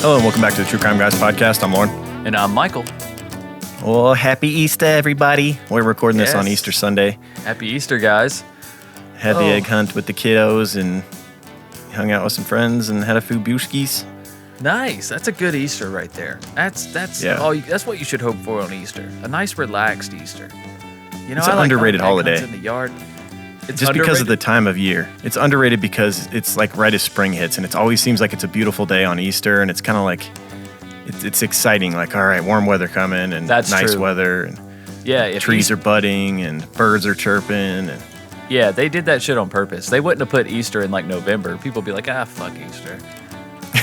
Hello and welcome back to the True Crime Guys podcast. I'm Lauren. And I'm Michael. Well, happy Easter, everybody. We're recording this on Easter Sunday. Happy Easter, guys. Had the egg hunt with the kiddos and hung out with some friends and had a few brewskis. Nice. That's a good Easter right there. That's what you should hope for on Easter. A nice, relaxed Easter. You know, it's an underrated holiday. In the yard. It's just because of the time of year. It's underrated because it's like right as spring hits, and it always seems like it's a beautiful day on Easter, and it's kind of like it's exciting. Like, all right, warm weather coming and nice weather, and trees are budding and birds are chirping. And yeah, they did that shit on purpose. They wouldn't have put Easter in like November. People would be like, fuck Easter.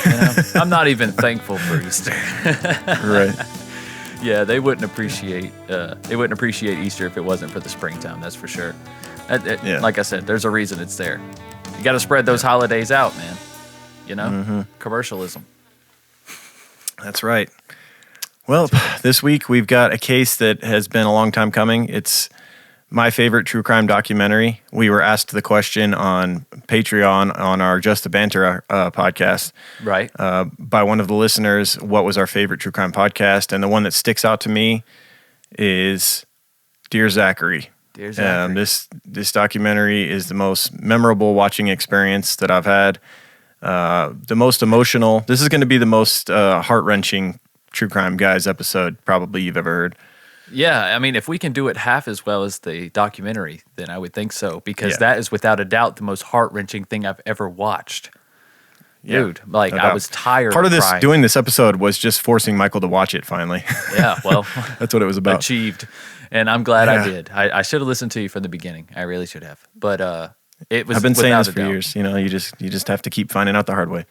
You know? I'm not even thankful for Easter. Right. Yeah, they wouldn't appreciate Easter if it wasn't for the springtime. That's for sure. Like I said, there's a reason it's there. You got to spread those holidays out, man. You know, commercialism. That's right. Well, this week we've got a case that has been a long time coming. It's my favorite true crime documentary. We were asked the question on Patreon on our Just the Banter podcast, right? By one of the listeners, what was our favorite true crime podcast? And the one that sticks out to me is Dear Zachary. Dear Zachary. This documentary is the most memorable watching experience that I've had. The most emotional. This is going to be the most heart-wrenching True Crime Guys episode probably you've ever heard. Yeah, I mean, if we can do it half as well as the documentary, then I would think so, because that is without a doubt the most heart-wrenching thing I've ever watched. Dude, like, I was tired Part of crying. doing this episode was just forcing Michael to watch it finally. Yeah, well. That's what it was about. Achieved. And I'm glad I did. I should have listened to you from the beginning. I really should have. But it was. I've been saying this for years. You know, you just have to keep finding out the hard way.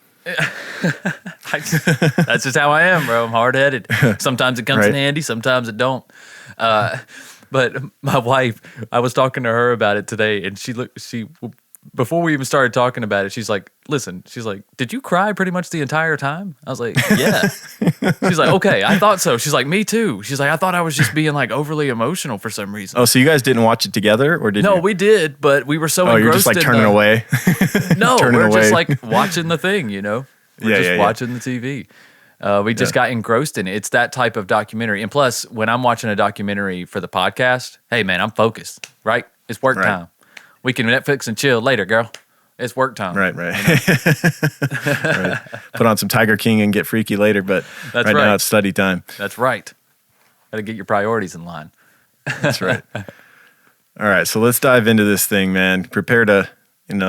That's just how I am, bro. I'm hard-headed. Sometimes it comes in handy, sometimes it don't. But my wife, I was talking to her about it today, and she before we even started talking about it, she's like, listen, she's like, did you cry pretty much the entire time? I was like, yeah. She's like, okay, I thought so. She's like, me too. She's like, I thought I was just being like overly emotional for some reason. Oh, so you guys didn't watch it together, or did you? No, we did, but we were so engrossed. Oh, you're just like turning away? No, we're just like watching the thing, you know? We're just watching the TV. We just got engrossed in it. It's that type of documentary. And plus, when I'm watching a documentary for the podcast, hey, man, I'm focused, right? It's work time. We can Netflix and chill later, girl. It's work time. Right. Right. Put on some Tiger King and get freaky later, but now it's study time. That's right. Got to get your priorities in line. That's right. All right, so let's dive into this thing, man. Prepare to, be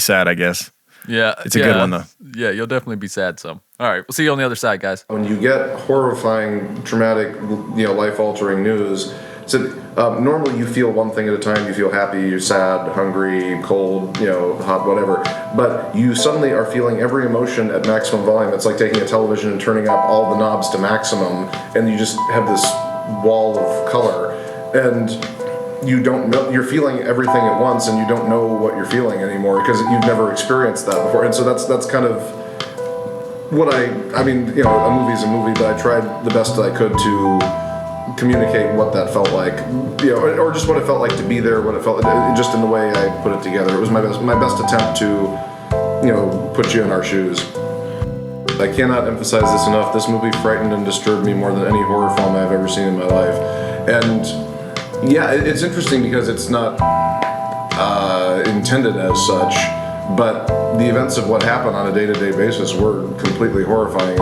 sad, I guess. Yeah. It's a good one, though. Yeah, you'll definitely be sad some. All right, we'll see you on the other side, guys. When you get horrifying, traumatic, life-altering news, so normally you feel one thing at a time. You feel happy, you're sad, hungry, cold, hot, whatever. But you suddenly are feeling every emotion at maximum volume. It's like taking a television and turning up all the knobs to maximum, and you just have this wall of color. And you don't know, you're feeling everything at once, and you don't know what you're feeling anymore because you've never experienced that before. And so that's kind of what a movie's a movie, but I tried the best I could to communicate what that felt like, or just what it felt like to be there, what it felt like, just in the way I put it together. It was my best attempt to, put you in our shoes. I cannot emphasize this enough. This movie frightened and disturbed me more than any horror film I've ever seen in my life. And yeah, it's interesting because it's not intended as such, but the events of what happened on a day-to-day basis were completely horrifying.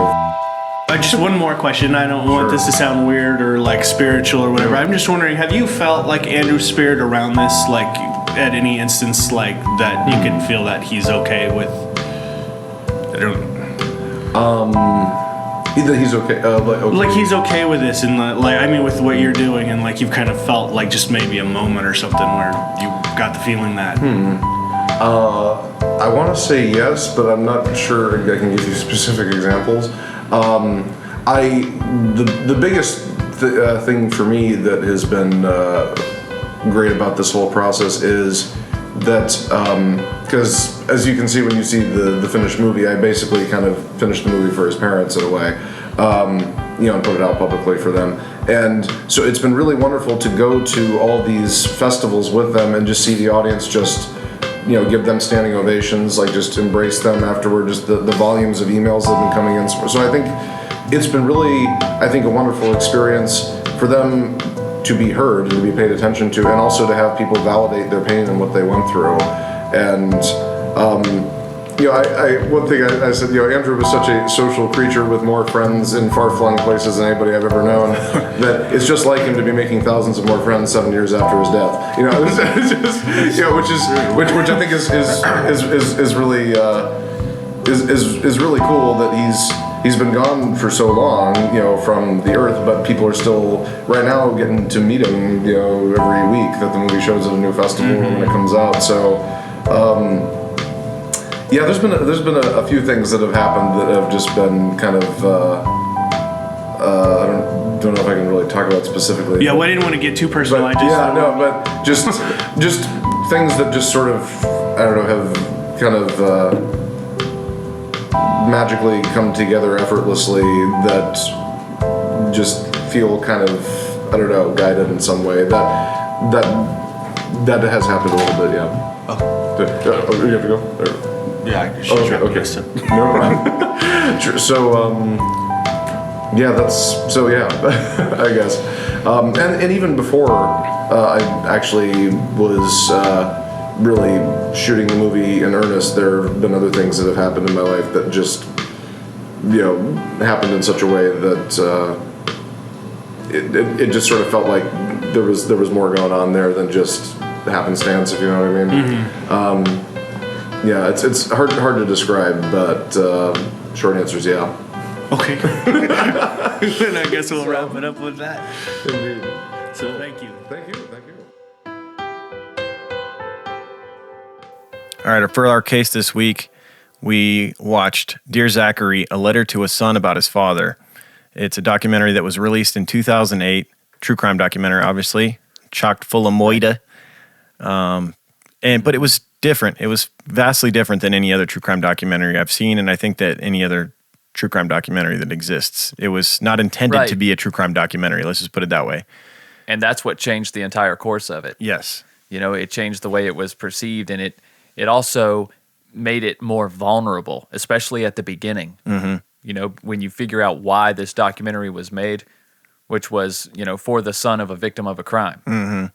Just one more question. I don't want this to sound weird or like spiritual or whatever. I'm just wondering, have you felt like Andrew's spirit around this, like at any instance, like that you can feel that he's okay with? I don't Either he's okay, like he's okay with this, and with what you're doing, and like you've kind of felt like just maybe a moment or something where you got the feeling that. I want to say yes, but I'm not sure I can give you specific examples. The biggest thing for me that has been great about this whole process is that because as you can see when you see the finished movie, I basically kind of finished the movie for his parents in a way, and put it out publicly for them. And so it's been really wonderful to go to all these festivals with them and just see the audience just give them standing ovations, like just embrace them afterward. Just the volumes of emails that have been coming in. So I think it's been really, a wonderful experience for them to be heard and to be paid attention to, and also to have people validate their pain and what they went through. And one thing I said, Andrew was such a social creature with more friends in far-flung places than anybody I've ever known, that it's just like him to be making thousands of more friends 7 years after his death. It's just, which I think is really is really cool that he's been gone for so long, from the earth, but people are still right now getting to meet him, every week that the movie shows at a new festival when it comes out. So. There's been a few things that have happened that have just been kind of I don't know if I can really talk about specifically. Yeah, well, I didn't want to get too personal. But just things that just sort of have kind of magically come together effortlessly that just feel kind of guided in some way. That has happened a little bit. Yeah. Oh. You have to go. Yeah, okay. No problem. So, I guess. And even before I actually was really shooting the movie in earnest, there have been other things that have happened in my life that just, happened in such a way that it just sort of felt like there was more going on there than just happenstance, if you know what I mean. Mm-hmm. It's hard to describe, but short answer is yeah. Okay. Then I guess we'll wrap it up with that. Indeed. So thank you. Thank you. All right, for our case this week, we watched Dear Zachary, A Letter to a Son About His Father. It's a documentary that was released in 2008, true crime documentary, obviously, chocked full of moida. But it was different. It was vastly different than any other true crime documentary I've seen, and I think that any other true crime documentary that exists. It was not intended to be a true crime documentary. Let's just put it that way. And that's what changed the entire course of it. Yes. It changed the way it was perceived, and it also made it more vulnerable, especially at the beginning. Mm-hmm. When you figure out why this documentary was made, which was, for the son of a victim of a crime. Mm-hmm.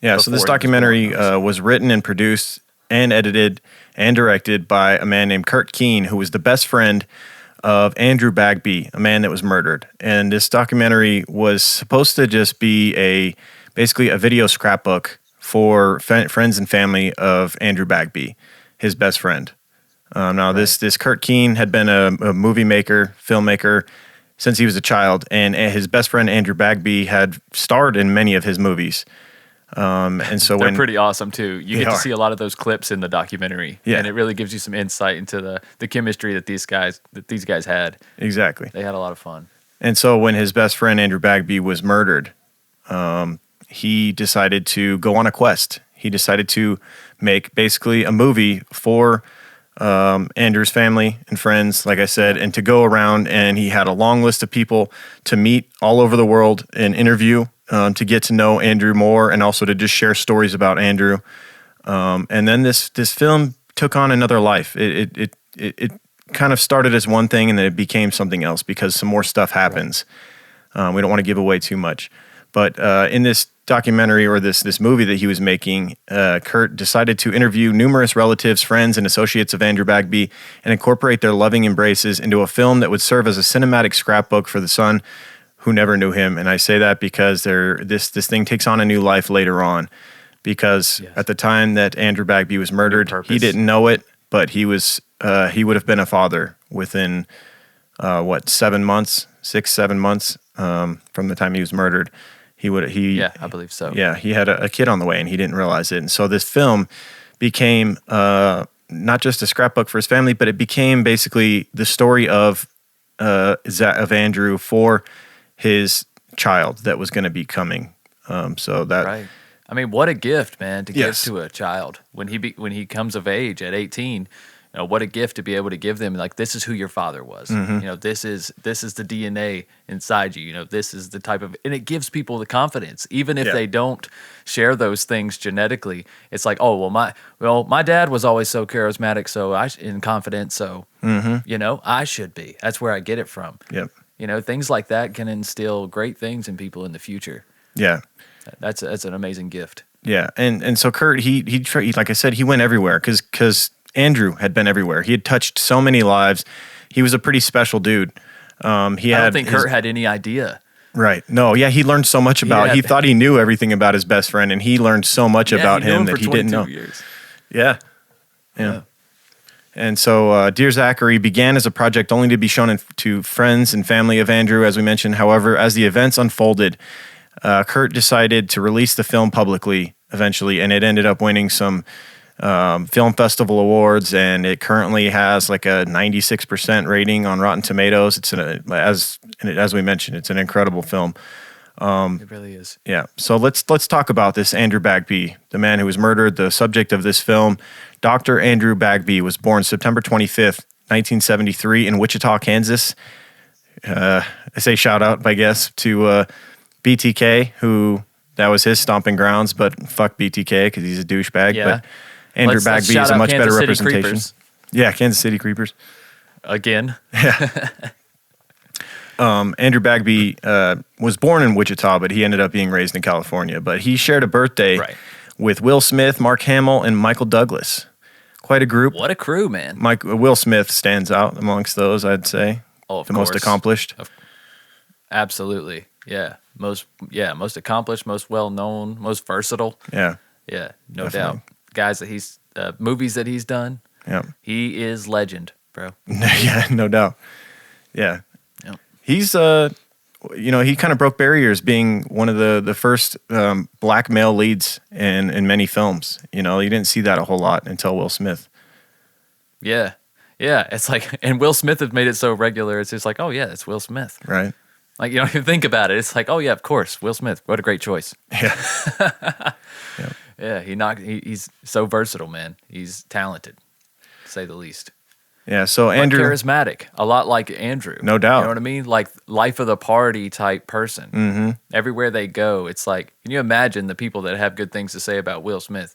Yeah, so this documentary was written and produced and edited and directed by a man named Kurt Kenne, who was the best friend of Andrew Bagby, a man that was murdered. And this documentary was supposed to just be basically a video scrapbook for friends and family of Andrew Bagby, his best friend. This Kurt Kenne had been a movie maker, filmmaker, since he was a child, and his best friend Andrew Bagby had starred in many of his movies. And so they're pretty awesome too. You get to see a lot of those clips in the documentary, and it really gives you some insight into the chemistry that these guys had. Exactly, they had a lot of fun. And so when his best friend Andrew Bagby was murdered, he decided to go on a quest. He decided to make basically a movie for Andrew's family and friends, like I said, and to go around, and he had a long list of people to meet all over the world and interview. To get to know Andrew more, and also to just share stories about Andrew. And then this film took on another life. It kind of started as one thing, and then it became something else because some more stuff happens. Right. We don't want to give away too much. But in this documentary, or this movie that he was making, Kurt decided to interview numerous relatives, friends, and associates of Andrew Bagby and incorporate their loving embraces into a film that would serve as a cinematic scrapbook for the son who never knew him. And I say that because this thing takes on a new life later on, because at the time that Andrew Bagby was murdered, he didn't know it, but he would have been a father within 7 months, 6-7 months from the time he was murdered. I believe so. Yeah, he had a kid on the way, and he didn't realize it. And so this film became not just a scrapbook for his family, but it became basically the story of Andrew for his child that was going to be coming. Right. I mean, what a gift, man, to give to a child when he comes of age at 18. what a gift to be able to give them. Like, this is who your father was. This is the DNA inside you. This is the type of, and it gives people the confidence, even if they don't share those things genetically. It's like, oh, my dad was always so charismatic, and confident, so I should be. That's where I get it from. Yep. Things like that can instill great things in people in the future. Yeah. That's an amazing gift. Yeah, and so Kurt, he like I said, he went everywhere because Andrew had been everywhere. He had touched so many lives. He was a pretty special dude. I don't think Kurt had any idea. Right. No, yeah, he learned so much about. He thought he knew everything about his best friend, and he learned so much about him that he didn't know. Years. Yeah. And so Dear Zachary began as a project only to be shown to friends and family of Andrew, as we mentioned. However, as the events unfolded, Kurt decided to release the film publicly eventually, and it ended up winning some film festival awards, and it currently has like a 96% rating on Rotten Tomatoes. It's as we mentioned, it's an incredible film. It really is. Yeah. So let's talk about this Andrew Bagby, the man who was murdered, the subject of this film. Dr. Andrew Bagby was born September 25th, 1973 in Wichita, Kansas. I say shout out, I guess, to BTK, who that was his stomping grounds, but fuck BTK because he's a douchebag. Yeah. But Andrew Bagby is a much better representation. Creepers. Yeah, Kansas City Creepers. Again. Yeah. Andrew Bagby was born in Wichita, but he ended up being raised in California. But he shared a birthday with Will Smith, Mark Hamill, and Michael Douglas. Quite a group. What a crew, man. Will Smith stands out amongst those, I'd say. Oh, of the course. Most accomplished. Absolutely. Yeah. Most accomplished, most well-known, most versatile. Yeah. Yeah, no doubt. Guys that he's, movies that he's done. Yeah. He is legend, bro. Yeah, no doubt. Yeah. Yep. He's, he kind of broke barriers being one of the first black male leads in many films. You didn't see that a whole lot until Will Smith. Yeah. Yeah. It's like, and Will Smith has made it so regular. It's just like, oh, yeah, it's Will Smith. Right. Like, you don't even think about it. It's like, oh, yeah, of course, Will Smith. What a great choice. Yeah. Yeah, he's so versatile, man. He's talented, to say the least. Yeah, so Andrew... charismatic, a lot like Andrew. No doubt. You know what I mean? Like, life of the party type person. Mm-hmm. Everywhere they go, it's like, can you imagine the people that have good things to say about Will Smith?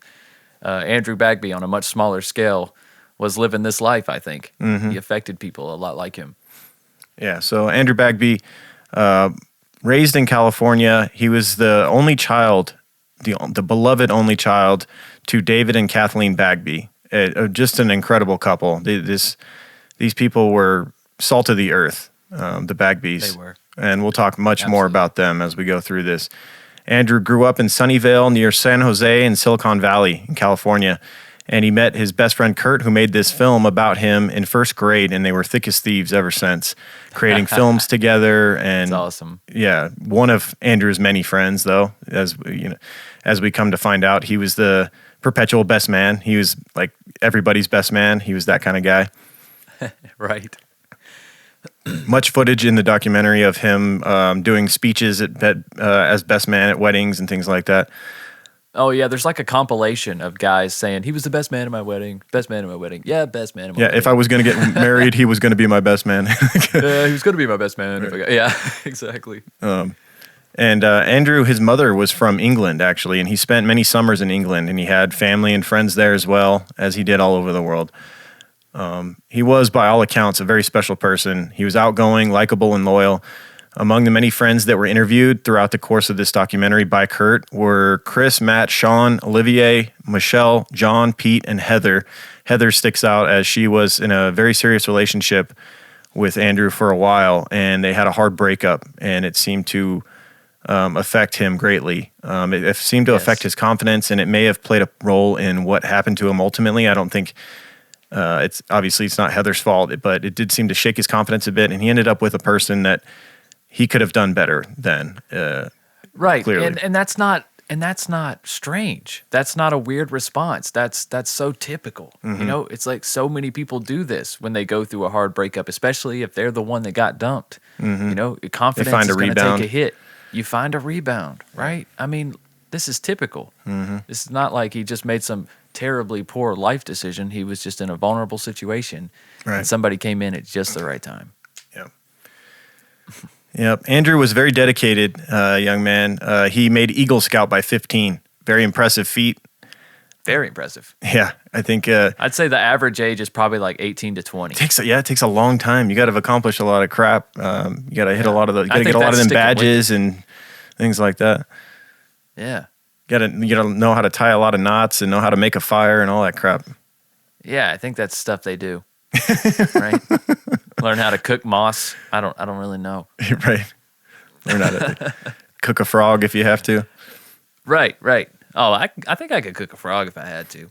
Andrew Bagby, on a much smaller scale, was living this life, I think. Mm-hmm. He affected people a lot like him. Yeah, so Andrew Bagby, raised in California, he was the only child, the beloved only child to David and Kathleen Bagby. Just an incredible couple. These people were salt of the earth, the Bagbys. They were. And we'll talk much more about them as we go through this. Andrew grew up in Sunnyvale near San Jose in Silicon Valley in California. And he met his best friend Kurt, who made this film about him in first grade, and they were thick as thieves ever since, creating films together. And that's awesome. Yeah, one of Andrew's many friends, though, as we come to find out, he was the perpetual best man. He was like everybody's best man. He was that kind of guy. Right. Much footage in the documentary of him doing speeches as best man at weddings and things like that. Oh, yeah, there's like a compilation of guys saying, he was the best man at my wedding, best man at my wedding. Yeah, best man at my wedding. Yeah, if I was going to get married, he was going to be my best man. Yeah, he was going to be my best man. Right. Yeah, exactly. And Andrew, his mother was from England, actually, and he spent many summers in England, and he had family and friends there as well, as he did all over the world. He was, by all accounts, a very special person. He was outgoing, likable, and loyal. Among the many friends that were interviewed throughout the course of this documentary by Kurt were Chris, Matt, Sean, Olivier, Michelle, John, Pete, and Heather. Heather sticks out as she was in a very serious relationship with Andrew for a while, and they had a hard breakup, and it seemed to affect him greatly. It seemed to affect his confidence, and it may have played a role in what happened to him ultimately. I don't think it's not Heather's fault, but it did seem to shake his confidence a bit, and he ended up with a person that he could have done better than. Right, clearly. and that's not strange. That's not a weird response. That's so typical. Mm-hmm. You know, it's like so many people do this when they go through a hard breakup, especially if they're the one that got dumped. Mm-hmm. You know, confidence is going to take a hit. You find a rebound, right? I mean, this is typical. Mm-hmm. This is not like he just made some terribly poor life decision. He was just in a vulnerable situation, and somebody came in at just the right time. Yep. Yep. Andrew was a very dedicated young man. He made Eagle Scout by 15. Very impressive feat. Very impressive. Yeah, I think I'd say the average age is probably like 18 to 20. It takes a long time. You got to accomplish a lot of crap. You got to hit a lot of the. You got to get a lot of them badges and things like that. Yeah. You got to know how to tie a lot of knots and know how to make a fire and all that crap. Yeah, I think that's stuff they do. Right? Learn how to cook moss. I don't really know. Right. Learn how to cook a frog if you have to. Right. Oh, I think I could cook a frog if I had to.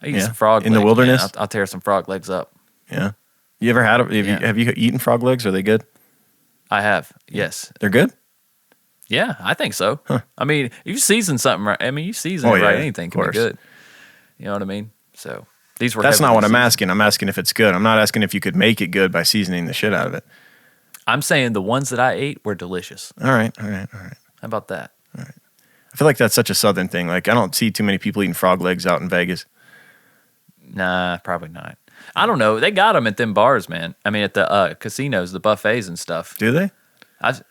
I eat some frog in legs, the wilderness. Man. I'll tear some frog legs up. Yeah. You ever had? Have you eaten frog legs? Are they good? I have. Yes. They're good. Yeah, I think so. Huh. I mean, you season something right. I mean, you season it right. Anything can be good. You know what I mean? So these were. That's not what I'm asking. I'm asking if it's good. I'm not asking if you could make it good by seasoning the shit out of it. I'm saying the ones that I ate were delicious. All right. How about that? All right. I feel like that's such a Southern thing. Like, I don't see too many people eating frog legs out in Vegas. Nah, probably not. I don't know. They got them at them bars, man. I mean, at the casinos, the buffets and stuff. Do they?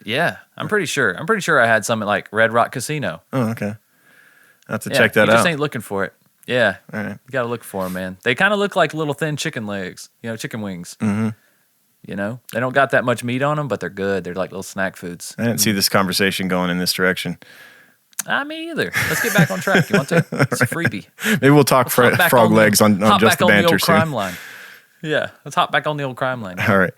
Yeah, I'm pretty sure. I'm pretty sure I had some at like Red Rock Casino. Oh, okay. I have to check that out. You just ain't looking for it. Yeah. All right. You got to look for them, man. They kind of look like little thin chicken legs, chicken wings. Mm-hmm. They don't got that much meat on them, but they're good. They're like little snack foods. I didn't see this conversation going in this direction. Me either. Let's get back on track. You want to? It's a freebie. Maybe we'll talk frog legs on Just the Banter soon. Crime line. Yeah, let's hop back on the old crime line. All right.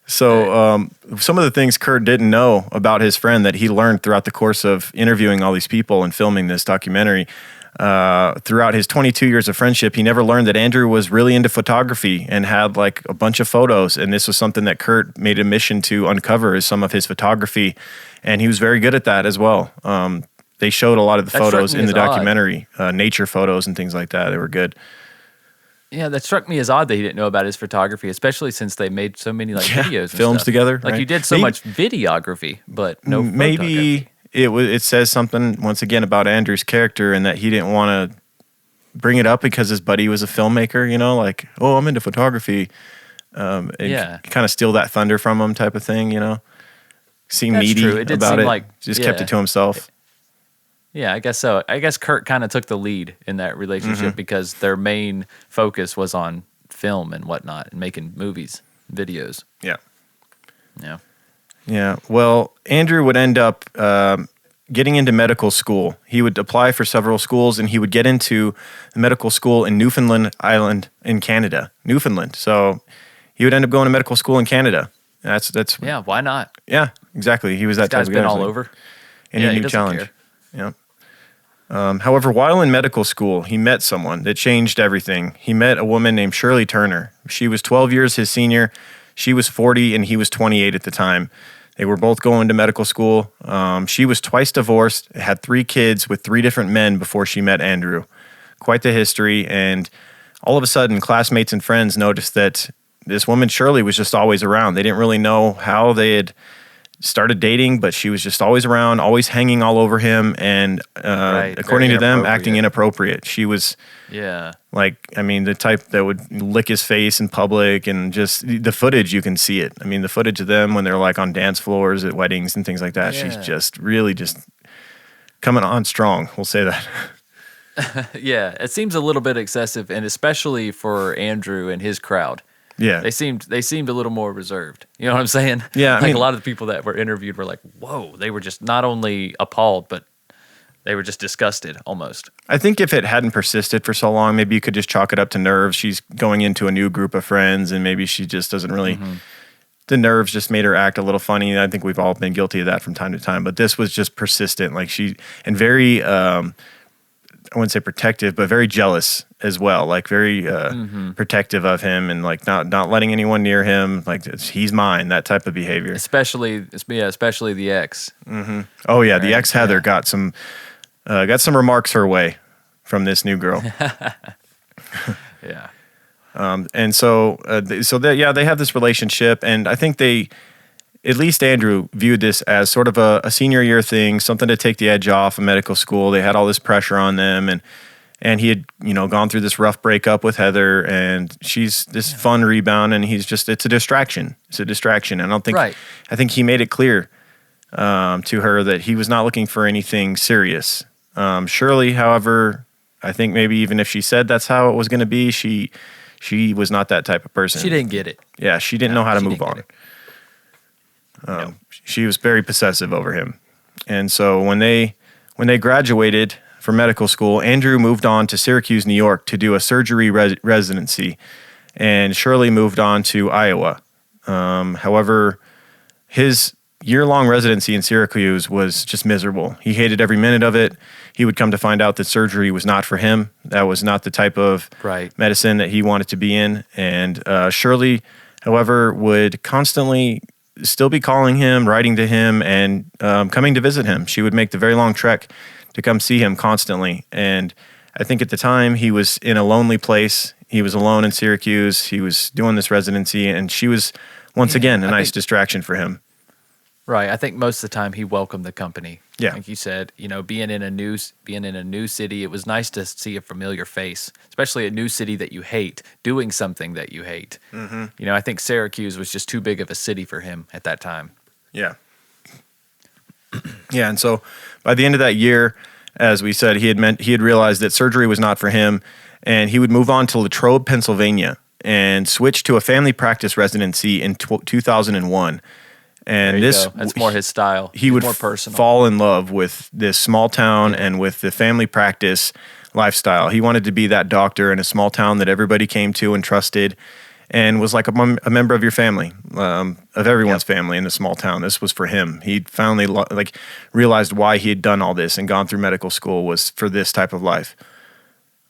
So some of the things Kurt didn't know about his friend that he learned throughout the course of interviewing all these people and filming this documentary, throughout his 22 years of friendship, he never learned that Andrew was really into photography and had like a bunch of photos. And this was something that Kurt made a mission to uncover, is some of his photography. And he was very good at that as well. They showed a lot of the photos in the documentary, nature photos and things like that. They were good. Yeah, that struck me as odd that he didn't know about his photography, especially since they made so many videos and films stuff together. Like you did so much videography, but no maybe it says something once again about Andrew's character, and that he didn't want to bring it up because his buddy was a filmmaker, like, oh, I'm into photography. Kind of steal that thunder from him type of thing, Seem needy about it. Just kept it to himself. Yeah, I guess so. I guess Kurt kind of took the lead in that relationship because their main focus was on film and whatnot and making movies, videos. Yeah. Yeah. Yeah. Well, Andrew would end up getting into medical school. He would apply for several schools, and he would get into the medical school in Newfoundland Island in Canada. Newfoundland. So he would end up going to medical school in Canada. That's yeah, why not? Yeah, exactly. He was that type of guy. This guy's been all over. Any new challenge. Care. Yeah. However, while in medical school, he met someone that changed everything. He met a woman named Shirley Turner. She was 12 years his senior. She was 40, and he was 28 at the time. They were both going to medical school. She was twice divorced, had 3 kids with 3 different men before she met Andrew. Quite the history. And all of a sudden, classmates and friends noticed that this woman, Shirley, was just always around. They didn't really know how they had started dating, but she was just always around, always hanging all over him, and according to them, acting inappropriate. She was, the type that would lick his face in public, and just the footage, you can see it. I mean, the footage of them when they're like on dance floors at weddings and things like that. Yeah. She's just really just coming on strong. We'll say that. Yeah, it seems a little bit excessive, and especially for Andrew and his crowd. Yeah, they seemed a little more reserved. You know what I'm saying? Yeah, a lot of the people that were interviewed were like, "Whoa!" They were just not only appalled, but they were just disgusted almost. I think if it hadn't persisted for so long, maybe you could just chalk it up to nerves. She's going into a new group of friends, and maybe she just doesn't really. The nerves just made her act a little funny. I think we've all been guilty of that from time to time. But this was just persistent, and very. I wouldn't say protective, but very jealous as well. Like very protective of him, and like not letting anyone near him. Like he's mine. That type of behavior. Especially the ex. Mm-hmm. Oh yeah, the ex Heather got some remarks her way from this new girl. Yeah. And they have this relationship, and I think at least Andrew viewed this as sort of a senior year thing, something to take the edge off of medical school. They had all this pressure on them, And he had, gone through this rough breakup with Heather, and she's this fun rebound, and it's a distraction. It's a distraction. And I think he made it clear to her that he was not looking for anything serious. Shirley, however, I think maybe even if she said that's how it was going to be, she was not that type of person. She didn't get it. Yeah, she didn't know how to move on. She was very possessive over him. And so when they graduated from medical school, Andrew moved on to Syracuse, New York to do a surgery residency, and Shirley moved on to Iowa. However, his year-long residency in Syracuse was just miserable. He hated every minute of it. He would come to find out that surgery was not for him. That was not the type of medicine that he wanted to be in. And Shirley, however, would constantly still be calling him, writing to him, and coming to visit him. She would make the very long trek to come see him constantly. And I think at the time he was in a lonely place. He was alone in Syracuse. He was doing this residency, and she was once again a nice distraction for him. Right. I think most of the time he welcomed the company. Yeah. Like you said, being in a new city, it was nice to see a familiar face, especially a new city that you hate, doing something that you hate. Mm-hmm. I think Syracuse was just too big of a city for him at that time. Yeah. Yeah, and so by the end of that year, as we said, he had realized that surgery was not for him, and he would move on to Latrobe, Pennsylvania, and switch to a family practice residency in 2001. And that's more his style. He would more personal. Fall in love with this small town and with the family practice lifestyle. He wanted to be that doctor in a small town that everybody came to and trusted, and was like a member of your family, of everyone's family in the small town. This was for him. He finally realized why he had done all this and gone through medical school was for this type of life.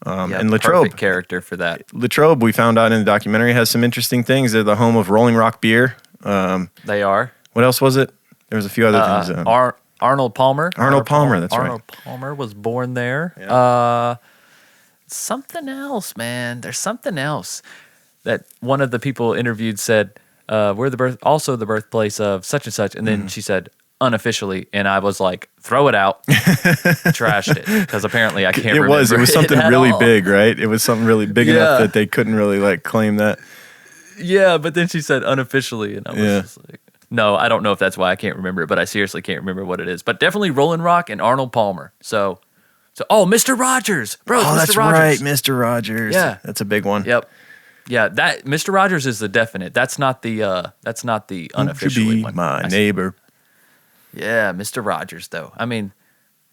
And Latrobe, perfect character for that. Latrobe, we found out in the documentary, has some interesting things. They're the home of Rolling Rock beer. They are. What else was it? There was a few other things. Arnold Palmer. Arnold Palmer, that's right. Arnold Palmer was born there. Yeah. Something else, man. There's something else that one of the people interviewed said, we're also the birthplace of such and such. And then she said, unofficially, and I was like, throw it out. Trashed it, because apparently I can't remember. It was something really big, right? It was something really big enough that they couldn't really claim that. Yeah, but then she said unofficially, and I was just like, no, I don't know if that's why I can't remember it, but I seriously can't remember what it is. But definitely Rolling Rock and Arnold Palmer. So Mr. Rogers, bro. Oh, that's Rogers. right, Mr. Rogers. Yeah, that's a big one. Yep. Yeah, that Mr. Rogers is the definite. That's not the unofficial one. Won't you be my neighbor? Yeah, Mr. Rogers, though. I mean,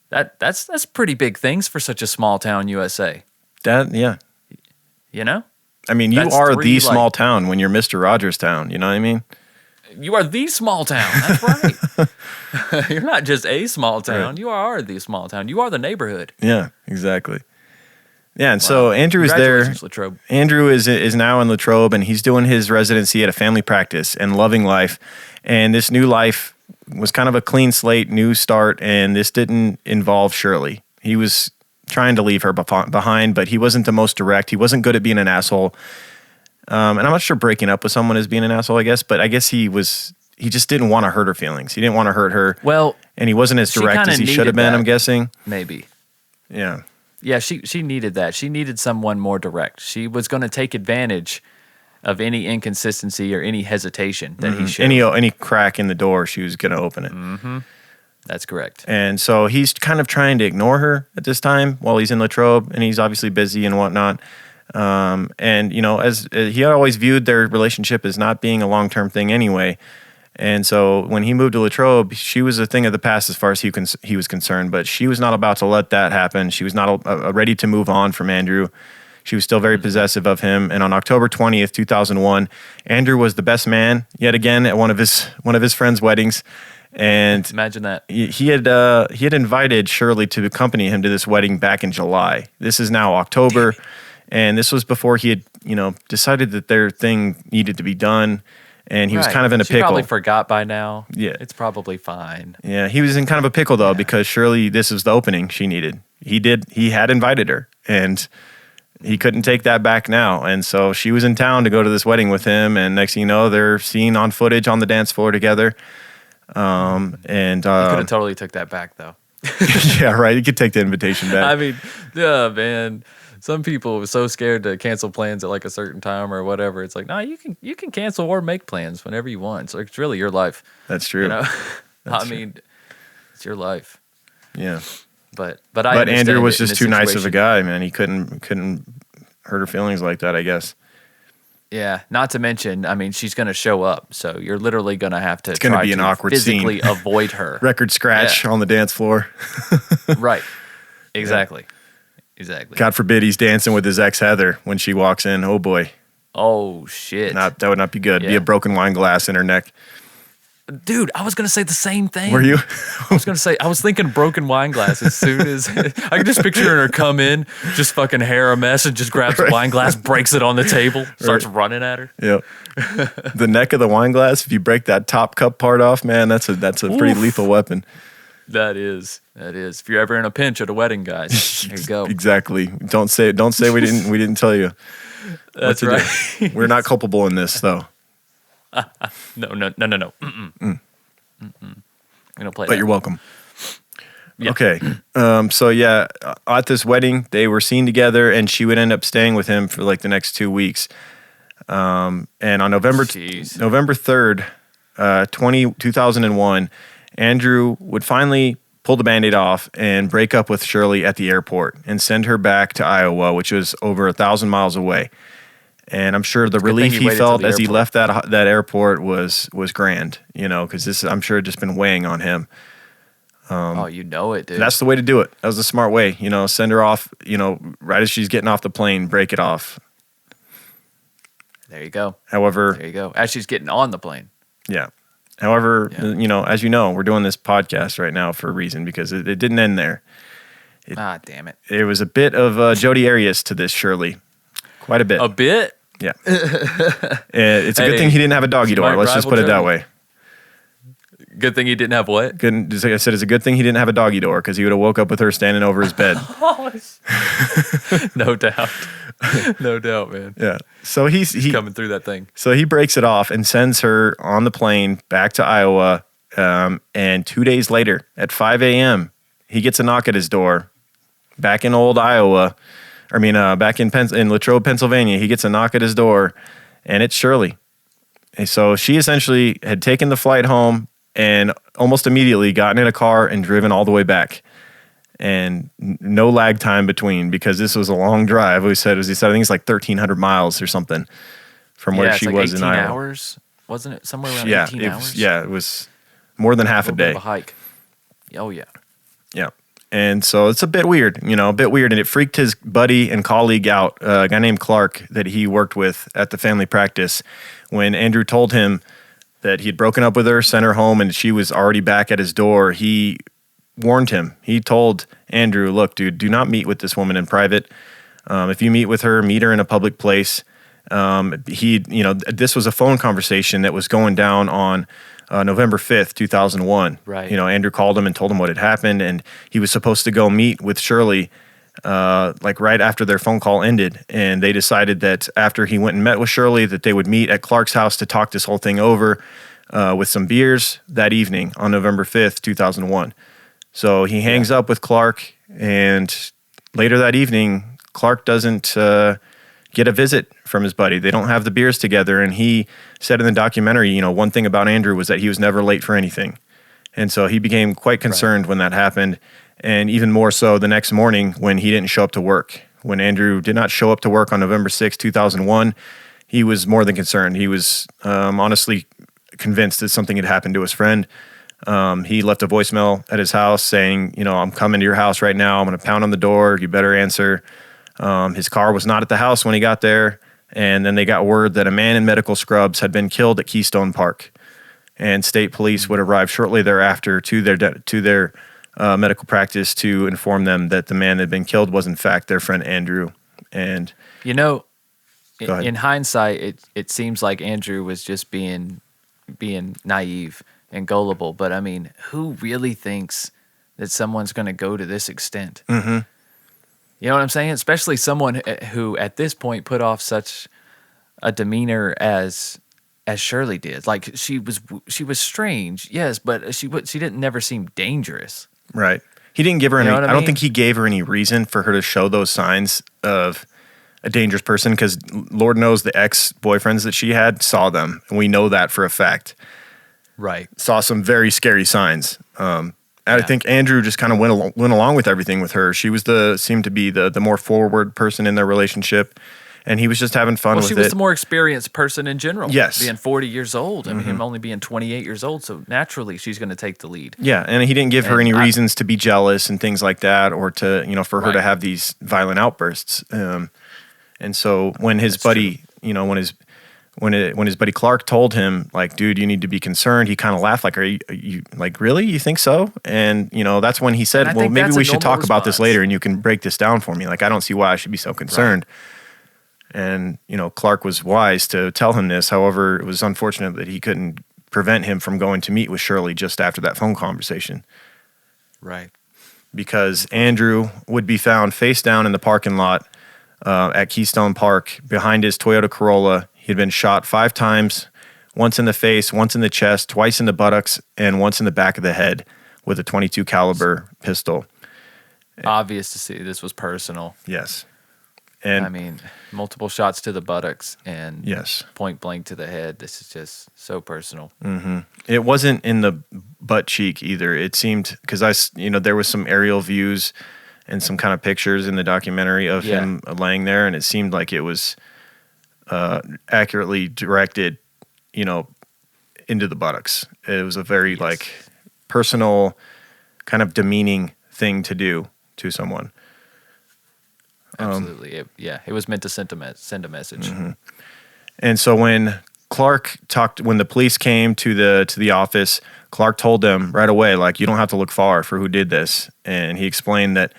that's pretty big things for such a small town, USA. Yeah. I mean, you are the small town when you're Mr. Rogers town. You know what I mean? You are the small town. That's right. You're not just a small town. Right. You are the small town. You are the neighborhood. Yeah, exactly. Yeah, and so Andrew is there. Latrobe. Andrew is now in Latrobe, and he's doing his residency at a family practice and loving life. And this new life was kind of a clean slate, new start, and this didn't involve Shirley. He was trying to leave her behind, but he wasn't the most direct. He wasn't good at being an asshole. And I'm not sure breaking up with someone is being an asshole, I guess, but I guess he just didn't want to hurt her feelings. He didn't want to hurt her. Well, and he wasn't as direct as he should have been, I'm guessing. Maybe. Yeah. Yeah, she needed that. She needed someone more direct. She was going to take advantage of any inconsistency or any hesitation that he showed. Any crack in the door, she was going to open it. Mm-hmm. That's correct. And so he's kind of trying to ignore her at this time while he's in Latrobe, and he's obviously busy and whatnot. And as he had always viewed their relationship as not being a long-term thing anyway. And so when he moved to Latrobe, she was a thing of the past as far as he was concerned, but she was not about to let that happen. She was not ready to move on from Andrew. She was still very possessive of him. And on October 20th, 2001, Andrew was the best man yet again at one of his friends' weddings. And imagine that he had invited Shirley to accompany him to this wedding back in July. This is now October, and this was before he had decided that their thing needed to be done. And he was kind of in a pickle. She probably forgot by now. Yeah. It's probably fine. Yeah, he was in kind of a pickle, though, because surely this was the opening she needed. He had invited her, and he couldn't take that back now. And so she was in town to go to this wedding with him, and next thing you know, they're seen on footage on the dance floor together. He could have totally took that back, though. Yeah, right. You could take the invitation back. I mean, yeah, man. Some people are so scared to cancel plans at like a certain time or whatever. It's like, no, you can cancel or make plans whenever you want. So it's really your life. That's true. I mean, it's your life. Yeah. But Andrew was just too nice of a guy, man. He couldn't hurt her feelings like that, I guess. Yeah, not to mention, I mean, she's going to show up, so you're literally going to have to it's gonna be an awkward physically scene. avoid her. Record scratch on the dance floor. Right. Exactly. Yeah. Exactly. God forbid he's dancing with his ex Heather when she walks in. Oh boy. Oh shit. That would not be good. Yeah. Be a broken wine glass in her neck. Dude, I was going to say the same thing. Were you? I was thinking broken wine glass as soon as I could just picture her come in, just fucking hair a mess, and just grabs a wine glass, breaks it on the table, starts running at her. Yep. The neck of the wine glass, if you break that top cup part off, man, that's a pretty lethal weapon. That is. If you're ever in a pinch at a wedding, guys, there you go. Exactly. Don't say we didn't tell you. That's right. We're not culpable in this, though. No. We don't play. But you're welcome. Yeah. Okay. So yeah, at this wedding, they were seen together, and she would end up staying with him for like the next 2 weeks. And on November 3rd, 2001, Andrew would finally pull the Band-Aid off and break up with Shirley at the airport and send her back to Iowa, which was over 1,000 miles away. And I'm sure the relief he felt as he left that airport was grand, because this, I'm sure, had just been weighing on him. It, dude. That's the way to do it. That was the smart way, send her off, right as she's getting off the plane, break it off. There you go. However, as she's getting on the plane. Yeah. However, as you know, we're doing this podcast right now for a reason, because it didn't end there. Damn it. There was a bit of Jodi Arias to this, Shirley. Quite a bit. A bit? Yeah. It's a good thing he didn't have a doggy door. Let's just put it that way. Good thing he didn't have what? I said it's a good thing he didn't have a doggy door, because he would have woke up with her standing over his bed. No doubt. No doubt, man. Yeah. So he's coming through that thing. So he breaks it off and sends her on the plane back to Iowa. And 2 days later, at 5 a.m., he gets a knock at his door back in old Iowa. Back in Latrobe, Pennsylvania. He gets a knock at his door, and it's Shirley. And so she essentially had taken the flight home and almost immediately gotten in a car and driven all the way back. And no lag time between, because this was a long drive. I think it's like 1,300 miles or something from where she was in Iowa. 18 hours, wasn't it? Somewhere around 18 hours? It was more than half a day. Of a hike. Oh, yeah. Yeah. And so it's a bit weird, and it freaked his buddy and colleague out, a guy named Clark that he worked with at the family practice, when Andrew told him that he'd broken up with her, sent her home, and she was already back at his door. He warned him. He told Andrew, look, dude, do not meet with this woman in private. If you meet with her, meet her in a public place. This was a phone conversation that was going down on November 5th, 2001. Right. Andrew called him and told him what had happened, and he was supposed to go meet with Shirley right after their phone call ended. And they decided that after he went and met with Shirley, that they would meet at Clark's house to talk this whole thing over with some beers that evening on November 5th, 2001. So he hangs up with Clark, and later that evening, Clark doesn't get a visit from his buddy. They don't have the beers together, and he said in the documentary, one thing about Andrew was that he was never late for anything. And so he became quite concerned when that happened, and even more so the next morning when he didn't show up to work. When Andrew did not show up to work on November 6, 2001, he was more than concerned. He was honestly convinced that something had happened to his friend. He left a voicemail at his house saying, I'm coming to your house right now. I'm going to pound on the door. You better answer. His car was not at the house when he got there. And then they got word that a man in medical scrubs had been killed at Keystone Park. And state police would arrive shortly thereafter to their medical practice to inform them that the man that had been killed was in fact their friend Andrew. And in hindsight, it seems like Andrew was just being naive and gullible. But I mean, who really thinks that someone's going to go to this extent? Mm-hmm. You know what I'm saying? Especially someone who at this point put off such a demeanor as Shirley did. Like she was strange, yes, but she didn't never seem dangerous. Right. He didn't give her any. You know what I don't think he gave her any reason for her to show those signs of a dangerous person, because Lord knows the ex-boyfriends that she had saw them, and we know that for a fact. Right. Saw some very scary signs. I think Andrew just kind of went along with everything with her. She was seemed to be the more forward person in their relationship, and he was just having fun with it. Well, she was the more experienced person in general. Yes. Being 40 years old. I mean, him only being 28 years old, so naturally she's going to take the lead. Yeah, and he didn't give her any reasons to be jealous and things like that, or to, for her to have these violent outbursts. And so when his buddy, when his buddy Clark told him, like, dude, you need to be concerned, he kind of laughed, like, are you like, really? You think so? And, that's when he said, well, maybe we should talk about this later and you can break this down for me. Like, I don't see why I should be so concerned. Right. And, Clark was wise to tell him this. However, it was unfortunate that he couldn't prevent him from going to meet with Shirley just after that phone conversation. Right. Because Andrew would be found face down in the parking lot at Keystone Park behind his Toyota Corolla. He had been shot 5 times, once in the face, once in the chest, twice in the buttocks, and once in the back of the head with a .22 caliber pistol. Obvious to see this was personal. Yes. And I memean, multiple shots to the buttocks and yes, point blank to the head. This is just so personal. Mm-hmm. It wasn't in the butt cheek either. It seemed, because there was some aerial views and some kind of pictures in the documentary of him laying there, and it seemed like it was accurately directed, into the buttocks. It was a very personal, kind of demeaning thing to do to someone. Absolutely. It was meant to send a message. Mm-hmm. And so when the police came to the office, Clark told them right away, like, you don't have to look far for who did this. And he explained that,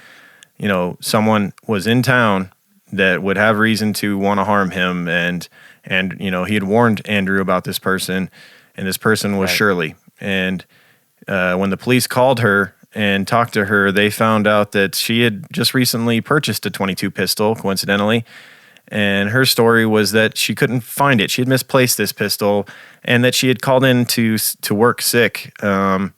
someone was in town that would have reason to want to harm him. And he had warned Andrew about this person, and this person was Shirley. And when the police called her and talked to her, they found out that she had just recently purchased a .22 pistol, coincidentally. And her story was that she couldn't find it. She had misplaced this pistol, and that she had called in to work sick on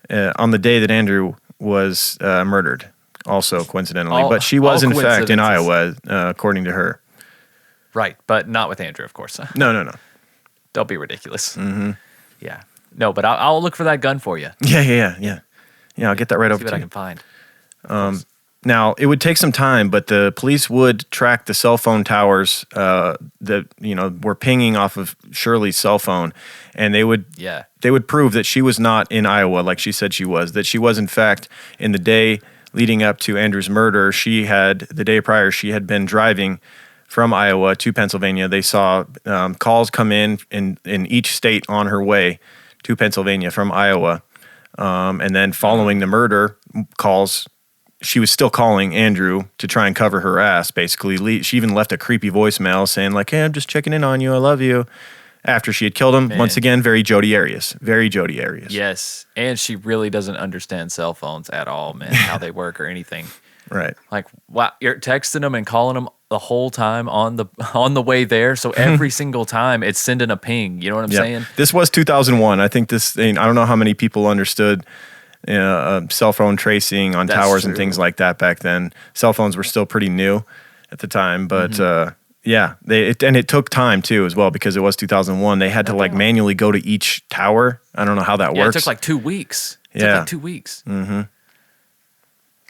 the day that Andrew was murdered, also coincidentally. But she was, in fact, in Iowa, according to her. Right, but not with Andrew, of course. No. Don't be ridiculous. Mm-hmm. Yeah. No, but I'll look for that gun for you. Yeah, I'll get that right over to you. See what I can find. Now, it would take some time, but the police would track the cell phone towers that were pinging off of Shirley's cell phone, and they would prove that she was not in Iowa like she said she was. That she was, in fact, in the day leading up to Andrew's murder, the day prior, she had been driving from Iowa to Pennsylvania. They saw calls come in each state on her way to Pennsylvania from Iowa, and then following the murder calls. She was still calling Andrew to try and cover her ass, basically. She even left a creepy voicemail saying, like, hey, I'm just checking in on you. I love you. After she had killed him. Man. Once again, very Jodi Arias. Very Jodi Arias. Yes. And she really doesn't understand cell phones at all, man, how they work or anything. Right. Like, wow, you're texting them and calling them the whole time on the way there. So every single time it's sending a ping. You know what I'm saying? This was 2001. I think I don't know how many people understood cell phone tracing on towers and things like that back then. Cell phones were still pretty new at the time, but it took time too as well, because it was 2001. They had to manually go to each tower. I don't know how that works. It took like 2 weeks. Mm-hmm.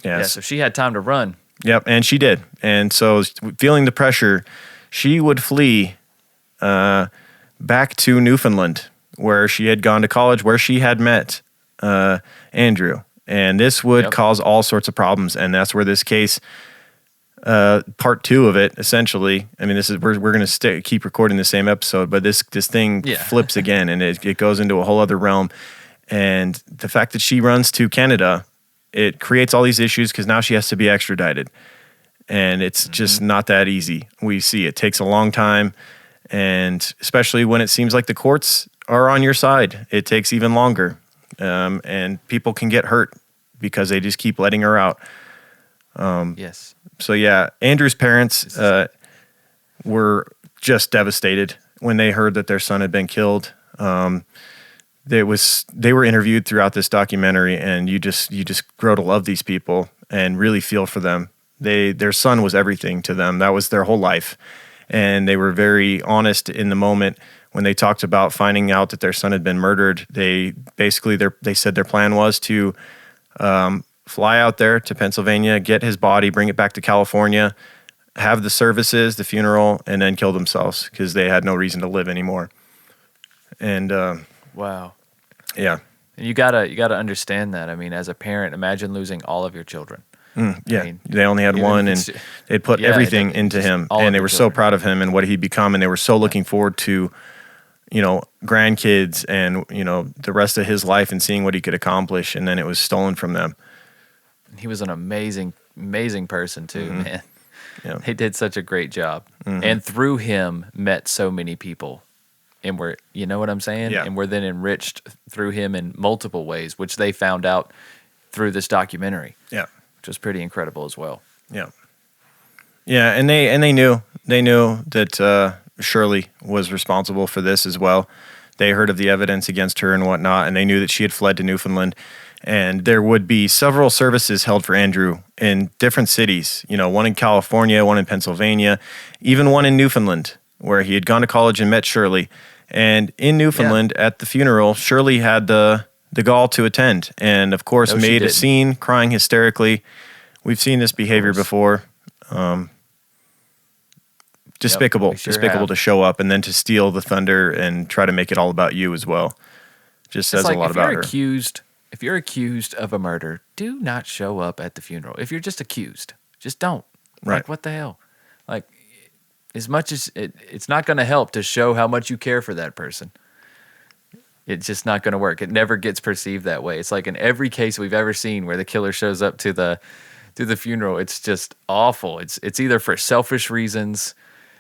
Yeah, so she had time to run. Yep, and she did. And so, feeling the pressure, she would flee back to Newfoundland, where she had gone to college, where she had met Andrew. And this would cause all sorts of problems, and that's where this case, part 2 of it, essentially. I mean, this is we're going to keep recording the same episode, but this thing flips again, and it goes into a whole other realm. And the fact that she runs to Canada, it creates all these issues, because now she has to be extradited. And it's just not that easy. We see it takes a long time, and especially when it seems like the courts are on your side, it takes even longer. And people can get hurt because they just keep letting her out. Yes. So yeah, Andrew's parents were just devastated when they heard that their son had been killed. they were interviewed throughout this documentary, and you just grow to love these people and really feel for them. Their son was everything to them. That was their whole life, and they were very honest in the moment when they talked about finding out that their son had been murdered. They said their plan was to fly out there to Pennsylvania, get his body, bring it back to California, have the services, the funeral, and then kill themselves because they had no reason to live anymore. And wow. Yeah. And you gotta understand that. I mean, as a parent, imagine losing all of your children. Yeah. I mean, they only had one, and they put everything into him, and they were so proud of him and what he'd become, and they were so looking forward to, grandkids and, the rest of his life and seeing what he could accomplish, and then it was stolen from them. He was an amazing, amazing person too, man. Yeah. He did such a great job. And through him, met so many people. And we're, you know what I'm saying? Yeah. And we're then enriched through him in multiple ways, which they found out through this documentary. Yeah. Which was pretty incredible as well. Yeah. Yeah, and they knew that Shirley was responsible for this as well. They heard of the evidence against her and whatnot, and they knew that she had fled to Newfoundland. And there would be several services held for Andrew in different cities, one in California, one in Pennsylvania, even one in Newfoundland, where he had gone to college and met Shirley. And in Newfoundland, at the funeral, Shirley had the gall to attend, and of course made a scene, crying hysterically. We've seen this behavior before. Despicable, despicable to show up and then to steal the thunder and try to make it all about you as well. Just says a lot about her. If you're accused of a murder, do not show up at the funeral. If you're just accused, just don't. Right. Like, what the hell? Like, as much as it's not going to help to show how much you care for that person. It's just not going to work. It never gets perceived that way. It's like in every case we've ever seen where the killer shows up to the funeral, it's just awful. It's either for selfish reasons,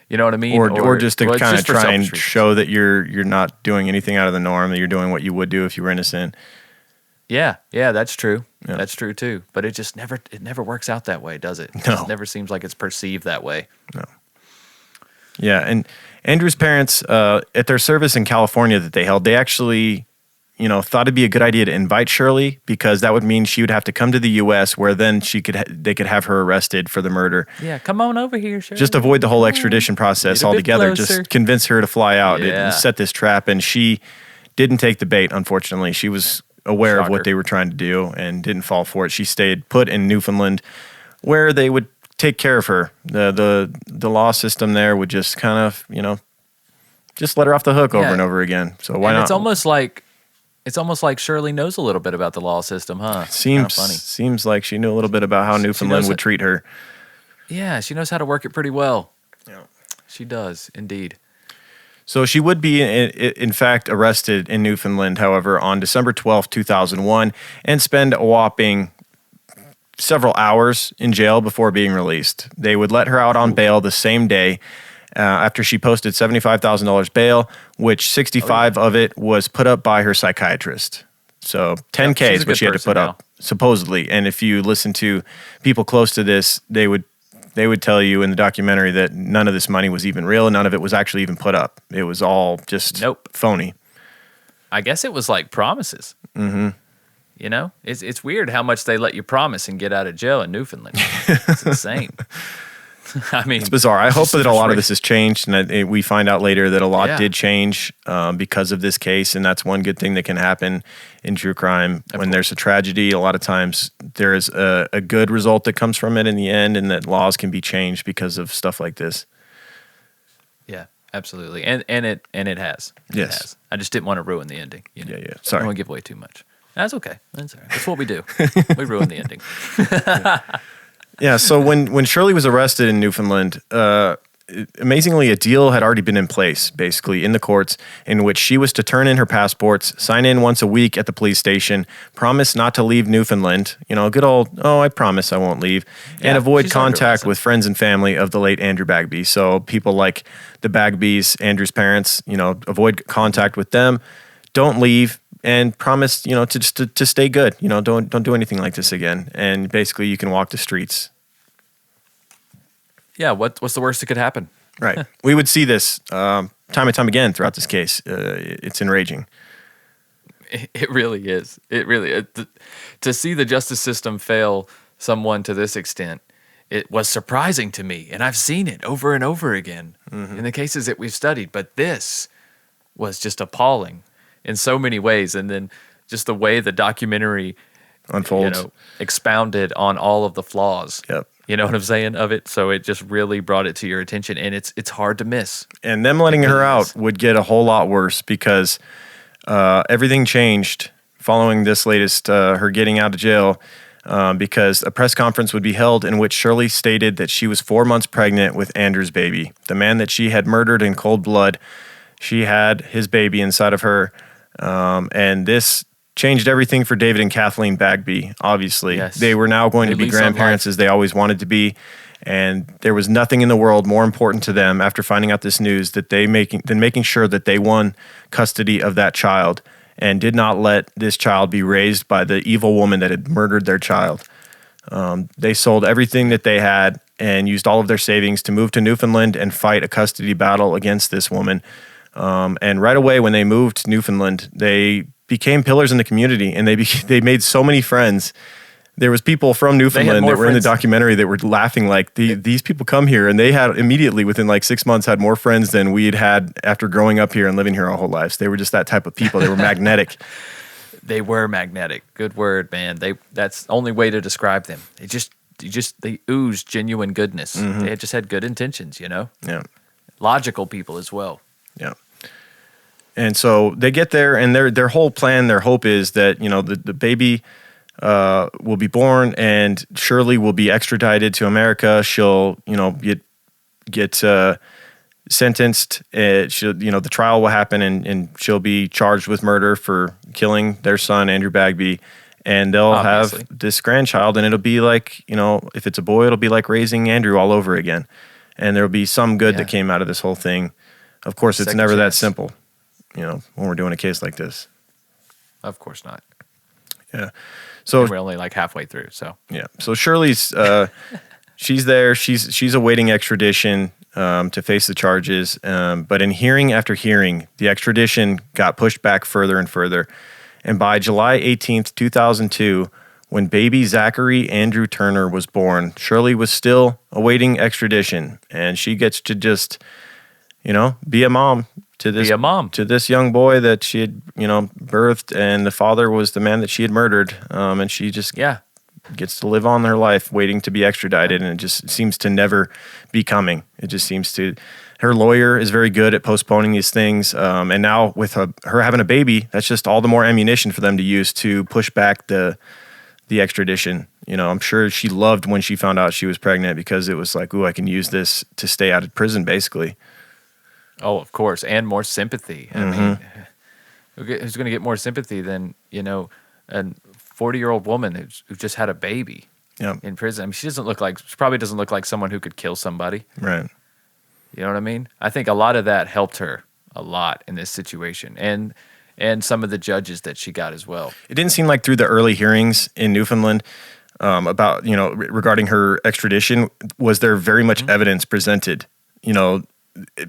you know what I mean, or just to kind of try and show that you're not doing anything out of the norm, that you're doing what you would do if you were innocent. Yeah, that's true. Yeah. That's true too. But it just never works out that way, does it? It No. just never seems like it's perceived that way. No. Yeah, and Andrew's parents, at their service in California that they held, they actually, thought it'd be a good idea to invite Shirley because that would mean she would have to come to the U.S. where then they could have her arrested for the murder. Yeah, come on over here, Shirley. Just avoid the whole extradition process altogether. Just convince her to fly out and set this trap. And she didn't take the bait, unfortunately. She was aware of what they were trying to do and didn't fall for it. She stayed put in Newfoundland where they would take care of her. The law system there would just kind of, just let her off the hook over and over again. So why not? It's almost like Shirley knows a little bit about the law system, huh? Seems like she knew a little bit about how Newfoundland would treat her. Yeah, she knows how to work it pretty well. Yeah. She does, indeed. So she would be, in fact, arrested in Newfoundland, however, on December 12th, 2001, and spend a whopping several hours in jail before being released. They would let her out on bail the same day after she posted $75,000 bail, which $65,000 of it was put up by her psychiatrist. So $10,000 is what she had to put up, supposedly. And if you listen to people close to this, they would tell you in the documentary that none of this money was even real and none of it was actually even put up. It was all just phony. I guess it was like promises. Mm-hmm. It's weird how much they let you promise and get out of jail in Newfoundland. It's insane. I mean, it's bizarre. I hope that a lot of this has changed, and we find out later that a lot did change because of this case, and that's one good thing that can happen in true crime. When there's a tragedy, a lot of times there is a good result that comes from it in the end, and that laws can be changed because of stuff like this. Yeah, absolutely, and it has. Yes, it has. I just didn't want to ruin the ending. Yeah. Sorry, I don't want to give away too much. That's okay. That's all right. That's what we do. We ruin the ending. Yeah, so when Shirley was arrested in Newfoundland, amazingly, a deal had already been in place, basically, in the courts, in which she was to turn in her passports, sign in once a week at the police station, promise not to leave Newfoundland, good old, I promise I won't leave, and avoid contact with friends and family of the late Andrew Bagby. So people like the Bagbys, Andrew's parents, avoid contact with them, don't leave, and promise, to stay good. Don't do anything like this again. And basically, you can walk the streets. Yeah, what's the worst that could happen? Right. We would see this time and time again throughout this case. It's enraging. It really is. To see the justice system fail someone to this extent, it was surprising to me, and I've seen it over and over again in the cases that we've studied. But this was just appalling in so many ways, and then just the way the documentary unfolds, expounded on all of the flaws. Yep. You know what I'm saying, of it? So it just really brought it to your attention, and it's hard to miss. And them letting her out would get a whole lot worse because everything changed following this latest, her getting out of jail, because a press conference would be held in which Shirley stated that she was 4 months pregnant with Andrew's baby, the man that she had murdered in cold blood. She had his baby inside of her, and this changed everything for David and Kathleen Bagby, obviously. Yes. They were now going to be grandparents as they always wanted to be, and there was nothing in the world more important to them after finding out this news than making sure that they won custody of that child and did not let this child be raised by the evil woman that had murdered their child. They sold everything that they had and used all of their savings to move to Newfoundland and fight a custody battle against this woman. And right away when they moved to Newfoundland, they became pillars in the community, and they made so many friends. There was people from Newfoundland that were in the documentary that were laughing like, these people come here, and they had immediately within like 6 months had more friends than we had after growing up here and living here our whole lives. They were just that type of people. They were magnetic. They were magnetic. Good word, man. That's the only way to describe them. They oozed genuine goodness. They just had good intentions, Yeah. Logical people as well. Yeah. And so they get there, and their whole plan, their hope is that, the baby will be born, and Shirley will be extradited to America. She'll, get sentenced. The trial will happen, and she'll be charged with murder for killing their son, Andrew Bagby. And they'll have this grandchild, and it'll be like, if it's a boy, it'll be like raising Andrew all over again. And there'll be some good that came out of this whole thing. Of course, it's never that simple, when we're doing a case like this. Of course not. Yeah. So and we're only like halfway through, so. Yeah. So Shirley's, she's there. She's awaiting extradition to face the charges. But in hearing after hearing, the extradition got pushed back further and further. And by July 18th, 2002, when baby Zachary Andrew Turner was born, Shirley was still awaiting extradition. And she gets to just, be a mom to this young boy that she had, birthed, and the father was the man that she had murdered. And she just gets to live on her life waiting to be extradited, and it just seems to never be coming. It just seems to. Her lawyer is very good at postponing these things, and now with her having a baby, that's just all the more ammunition for them to use to push back the extradition. I'm sure she loved when she found out she was pregnant, because it was like, ooh, I can use this to stay out of prison, basically. Oh, of course, and more sympathy. I mean, who's going to get more sympathy than, a 40-year-old woman who just had a baby in prison? I mean, she probably doesn't look like someone who could kill somebody. Right. You know what I mean? I think a lot of that helped her a lot in this situation, and some of the judges that she got as well. It didn't seem like through the early hearings in Newfoundland about, regarding her extradition, was there very much evidence presented.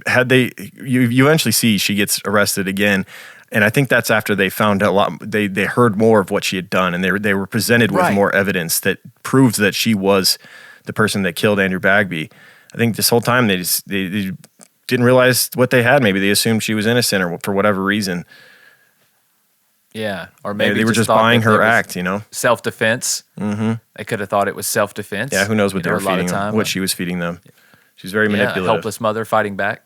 Had you eventually see she gets arrested again, and I think that's after they found out a lot. They heard more of what she had done, and they were presented with more evidence that proves that she was the person that killed Andrew Bagby. I think this whole time they didn't realize what they had. Maybe they assumed she was innocent, or for whatever reason. Yeah, or maybe they were just buying her act. Self-defense. They could have thought it was self-defense. Yeah, who knows what they were feeding them? What she was feeding them. She's very manipulative. A helpless mother fighting back.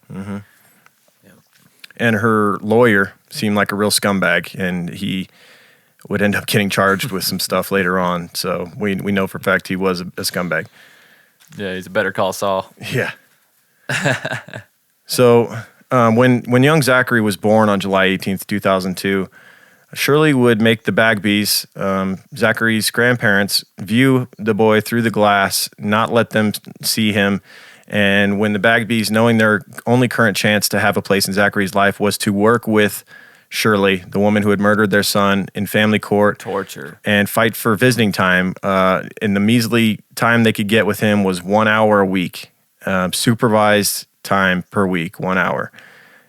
And her lawyer seemed like a real scumbag, and he would end up getting charged with some stuff later on. So we know for a fact he was a scumbag. Yeah, he's a Better Call Saul. Yeah. So when young Zachary was born on July 18th, 2002, Shirley would make the Bagbys, Zachary's grandparents, view the boy through the glass, not let them see him. And when the Bagbys, knowing their only current chance to have a place in Zachary's life was to work with Shirley, the woman who had murdered their son, in family court. Torture. And fight for visiting time. And the measly time they could get with him was 1 hour a week. Supervised time per week, 1 hour.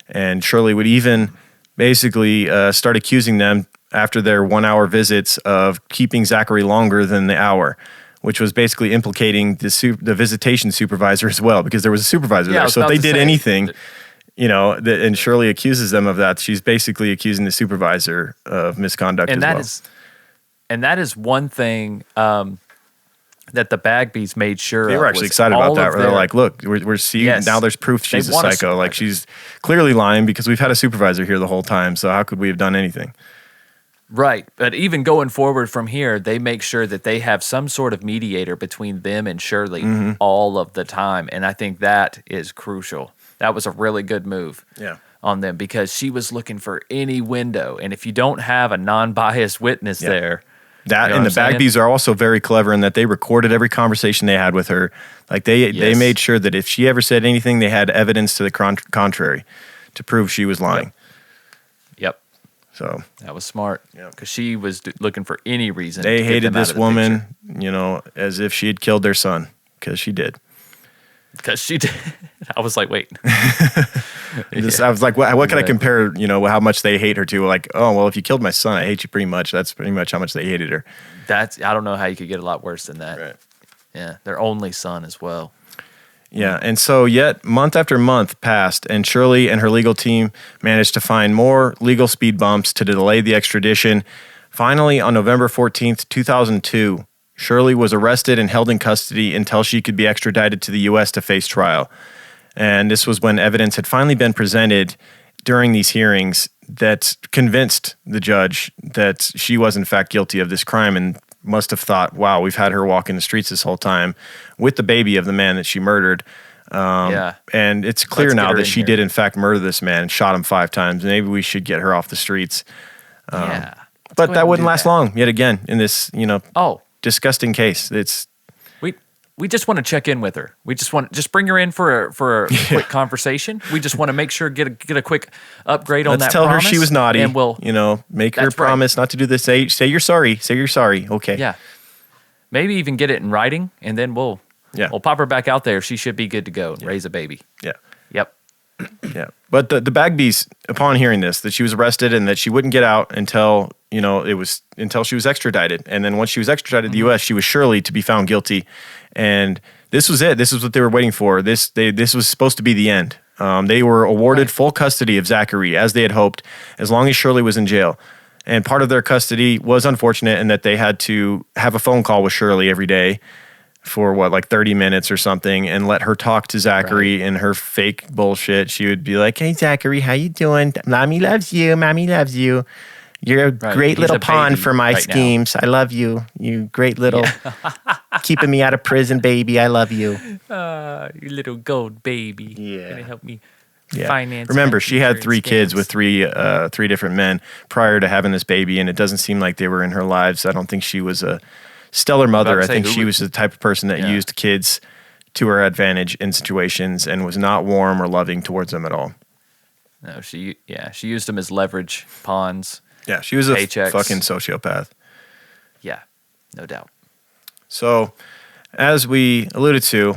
And Shirley would even basically start accusing them after their 1 hour visits of keeping Zachary longer than the hour, which was basically implicating the visitation supervisor as well, because there was a supervisor there. So if they did anything, and Shirley accuses them of that, she's basically accusing the supervisor of misconduct as well. And that is one thing that the Bagbys made sure they were actually excited about that. Where they're like, look, we're seeing now there's proof she's a psycho. Like, she's clearly lying because we've had a supervisor here the whole time. So how could we have done anything? Right. But even going forward from here, they make sure that they have some sort of mediator between them and Shirley all of the time. And I think that is crucial. That was a really good move on them, because she was looking for any window. And if you don't have a non-biased witness there. That, and the Bagbys are also very clever in that they recorded every conversation they had with her. Like, they made sure that if she ever said anything, they had evidence to the contrary to prove she was lying. Yep. So that was smart, because she was looking for any reason. They hated this woman, as if she had killed their son, because she did. Because she did. I was like, wait. I was like, what can I compare, how much they hate her to? Like, oh, well, if you killed my son, I hate you pretty much. That's pretty much how much they hated her. I don't know how you could get a lot worse than that. Right. Yeah, their only son as well. Yeah, and so yet month after month passed, and Shirley and her legal team managed to find more legal speed bumps to delay the extradition. Finally, on November 14th, 2002, Shirley was arrested and held in custody until she could be extradited to the U.S. to face trial. And this was when evidence had finally been presented during these hearings that convinced the judge that she was in fact guilty of this crime, and must have thought, wow, we've had her walking the streets this whole time with the baby of the man that she murdered. And it's clear now that she did in fact murder this man and shot him 5 times. Maybe we should get her off the streets. But that wouldn't last long yet again in this, disgusting case. We just want to check in with her. We just bring her in for a quick conversation. We just want to make sure get a quick upgrade on that. Let's tell her promise, she was naughty, and we'll make her promise not to do this. Say you're sorry. Say you're sorry. Okay. Yeah. Maybe even get it in writing, and then we'll pop her back out there. She should be good to go and raise a baby. Yeah. Yep. Yeah. But the Bagbys, upon hearing this, that she was arrested and that she wouldn't get out until until she was extradited. And then once she was extradited to the U.S., she was surely to be found guilty. And this was it. This is what they were waiting for. This was supposed to be the end. They were awarded full custody of Zachary, as they had hoped, as long as Shirley was in jail. And part of their custody was unfortunate in that they had to have a phone call with Shirley every day for 30 minutes or something, and let her talk to Zachary in her fake bullshit. She would be like, "Hey, Zachary, how you doing? Mommy loves you. Mommy loves you. You're a great little pawn for my schemes. I love you. You great little keeping me out of prison, baby. I love you. You little gold baby. Yeah. Gonna help me finance. Remember, she had 3 kids with three different men prior to having this baby, and it doesn't seem like they were in her lives. I don't think she was a stellar mother. I think she was the type of person that used kids to her advantage in situations and was not warm or loving towards them at all. No, she used them as leverage pawns. Yeah, she was a paychecks. Fucking sociopath. Yeah, no doubt. So, as we alluded to,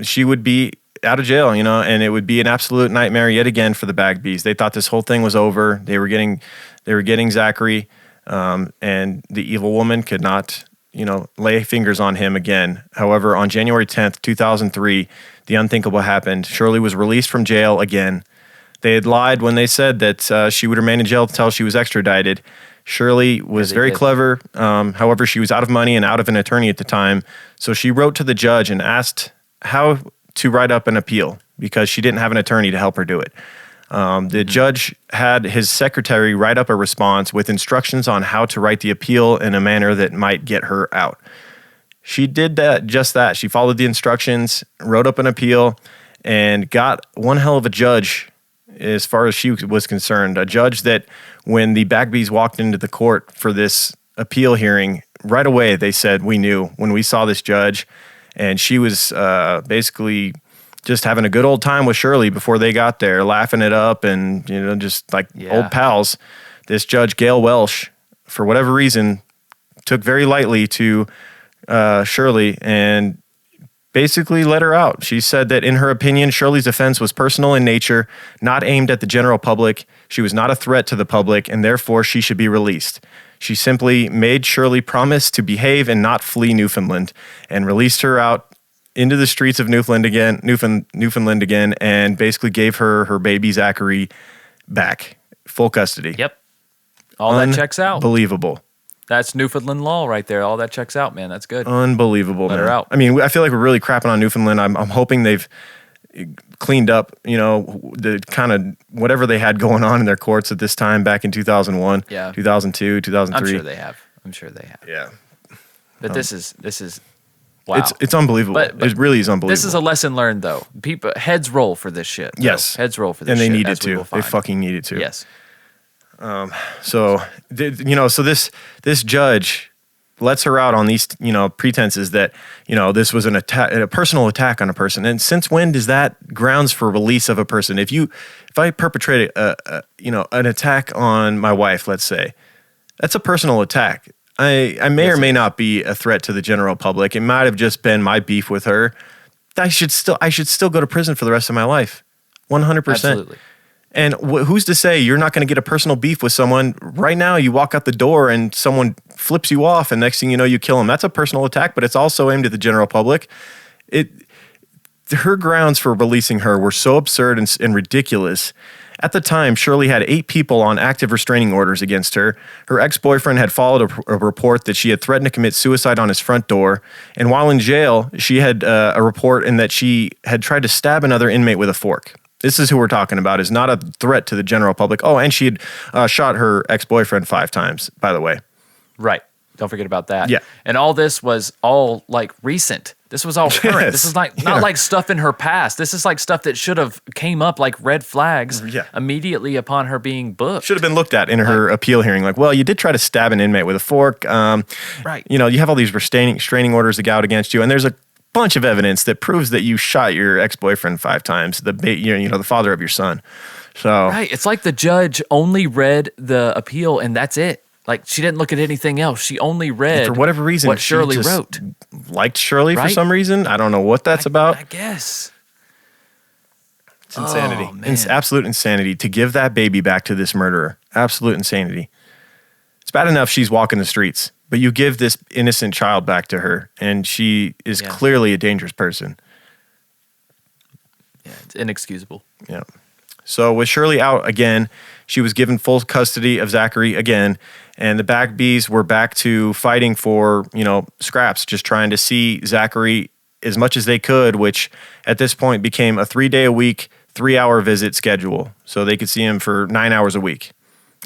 she would be out of jail, and it would be an absolute nightmare yet again for the Bagbys. They thought this whole thing was over. They were getting Zachary, and the evil woman could not, lay fingers on him again. However, on January 10th, 2003, the unthinkable happened. Shirley was released from jail again. They had lied when they said that she would remain in jail until she was extradited. Shirley was very clever. However, she was out of money and out of an attorney at the time. So she wrote to the judge and asked how to write up an appeal because she didn't have an attorney to help her do it. The judge had his secretary write up a response with instructions on how to write the appeal in a manner that might get her out. She did just that. She followed the instructions, wrote up an appeal, and got one hell of a judge as far as she was concerned. A judge that when the Bagbys walked into the court for this appeal hearing, right away they said, we knew when we saw this judge, and she was basically just having a good old time with Shirley before they got there, laughing it up and, just like old pals. This judge, Gail Welsh, for whatever reason, took very lightly to Shirley and basically let her out. She said that in her opinion, Shirley's offense was personal in nature, not aimed at the general public. She was not a threat to the public, and therefore she should be released. She simply made Shirley promise to behave and not flee Newfoundland, and released her out into the streets of Newfoundland again, and basically gave her baby Zachary back, full custody. Yep. All that checks out. Unbelievable. That's Newfoundland law right there. All that checks out, man. That's good. Unbelievable. Let her out. I mean, I feel like we're really crapping on Newfoundland. I'm hoping they've cleaned up, the kind of whatever they had going on in their courts at this time back in 2001, 2002, 2003. I'm sure they have. Yeah. But this is wow. It's unbelievable. But it really is unbelievable. This is a lesson learned, though. People heads roll for this shit. Though. Yes, heads roll for this. And they shit, needed to. They fucking needed to. Yes. So this judge lets her out on these, pretenses that, this was an attack, a personal attack on a person. And since when does that grounds for release of a person? If I perpetrate an attack on my wife, let's say, that's a personal attack. I may or may not be a threat to the general public. It might have just been my beef with her. I should still go to prison for the rest of my life. 100%. Absolutely. And who's to say you're not going to get a personal beef with someone right now? You walk out the door and someone flips you off, and next thing you know, you kill them. That's a personal attack, but it's also aimed at the general public. Her grounds for releasing her were so absurd and ridiculous. At the time, Shirley had 8 people on active restraining orders against her. Her ex-boyfriend had followed a report that she had threatened to commit suicide on his front door. And while in jail, she had a report in that she had tried to stab another inmate with a fork. This is who we're talking about, is not a threat to the general public. Oh, and she had shot her ex-boyfriend 5 times, by the way. Right. Don't forget about that. Yeah. And all this was all like recent. This was all current. Yes. This is not like stuff in her past. This is like stuff that should have came up like red flags immediately upon her being booked. Should have been looked at in her appeal hearing. Like, well, you did try to stab an inmate with a fork. Right. You have all these restraining orders out against you, and there's a bunch of evidence that proves that you shot your ex-boyfriend 5 times, the father of your son. So right, it's like the judge only read the appeal and that's it. Like she didn't look at anything else. She only read for whatever reason what Shirley wrote. Liked Shirley for some reason. I don't know what that's about. I guess it's insanity. Oh, It's absolute insanity to give that baby back to this murderer. Absolute insanity. It's bad enough she's walking the streets, but you give this innocent child back to her, and she is clearly a dangerous person. Yeah, it's inexcusable. Yeah. So with Shirley out again, she was given full custody of Zachary again, and the Bagbys were back to fighting for, scraps, just trying to see Zachary as much as they could, which at this point became a 3-day-a-week, 3-hour visit schedule. So they could see him for 9 hours a week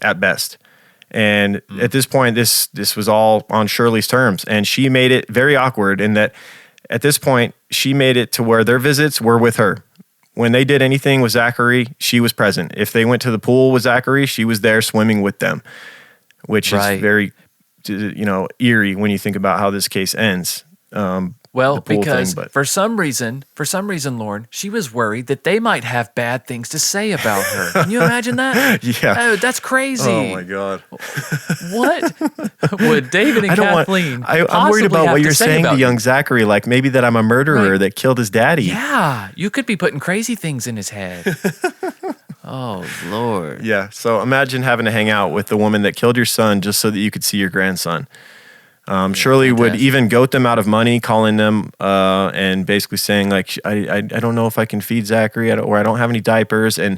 at best. And at this point, this was all on Shirley's terms, and she made it very awkward in that at this point, she made it to where their visits were with her. When they did anything with Zachary, she was present. If they went to the pool with Zachary, she was there swimming with them, which is very, eerie when you think about how this case ends. Well, because for some reason, Lauren, she was worried that they might have bad things to say about her. Can you imagine that? Yeah. Oh, that's crazy. Oh my God. What would David and Kathleen I'm worried about what you're saying to young Zachary, like maybe that I'm a murderer that killed his daddy. Yeah, you could be putting crazy things in his head. Oh, Lord. Yeah, so imagine having to hang out with the woman that killed your son just so that you could see your grandson. Shirley would even goat them out of money, calling them and basically saying, like, I don't know if I can feed Zachary or I don't have any diapers. And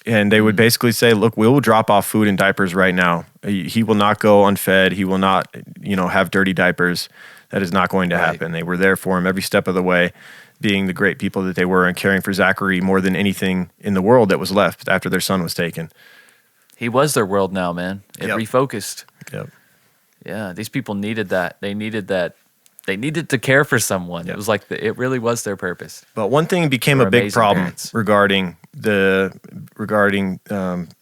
they would basically say, look, we will drop off food and diapers right now. He will not go unfed. He will not, have dirty diapers. That is not going to happen. They were there for him every step of the way, being the great people that they were and caring for Zachary more than anything in the world that was left after their son was taken. He was their world now, man. It refocused. Yep. Yeah, these people needed that. They needed that. They needed to care for someone. It was like it really was their purpose. But one thing became a big problem regarding the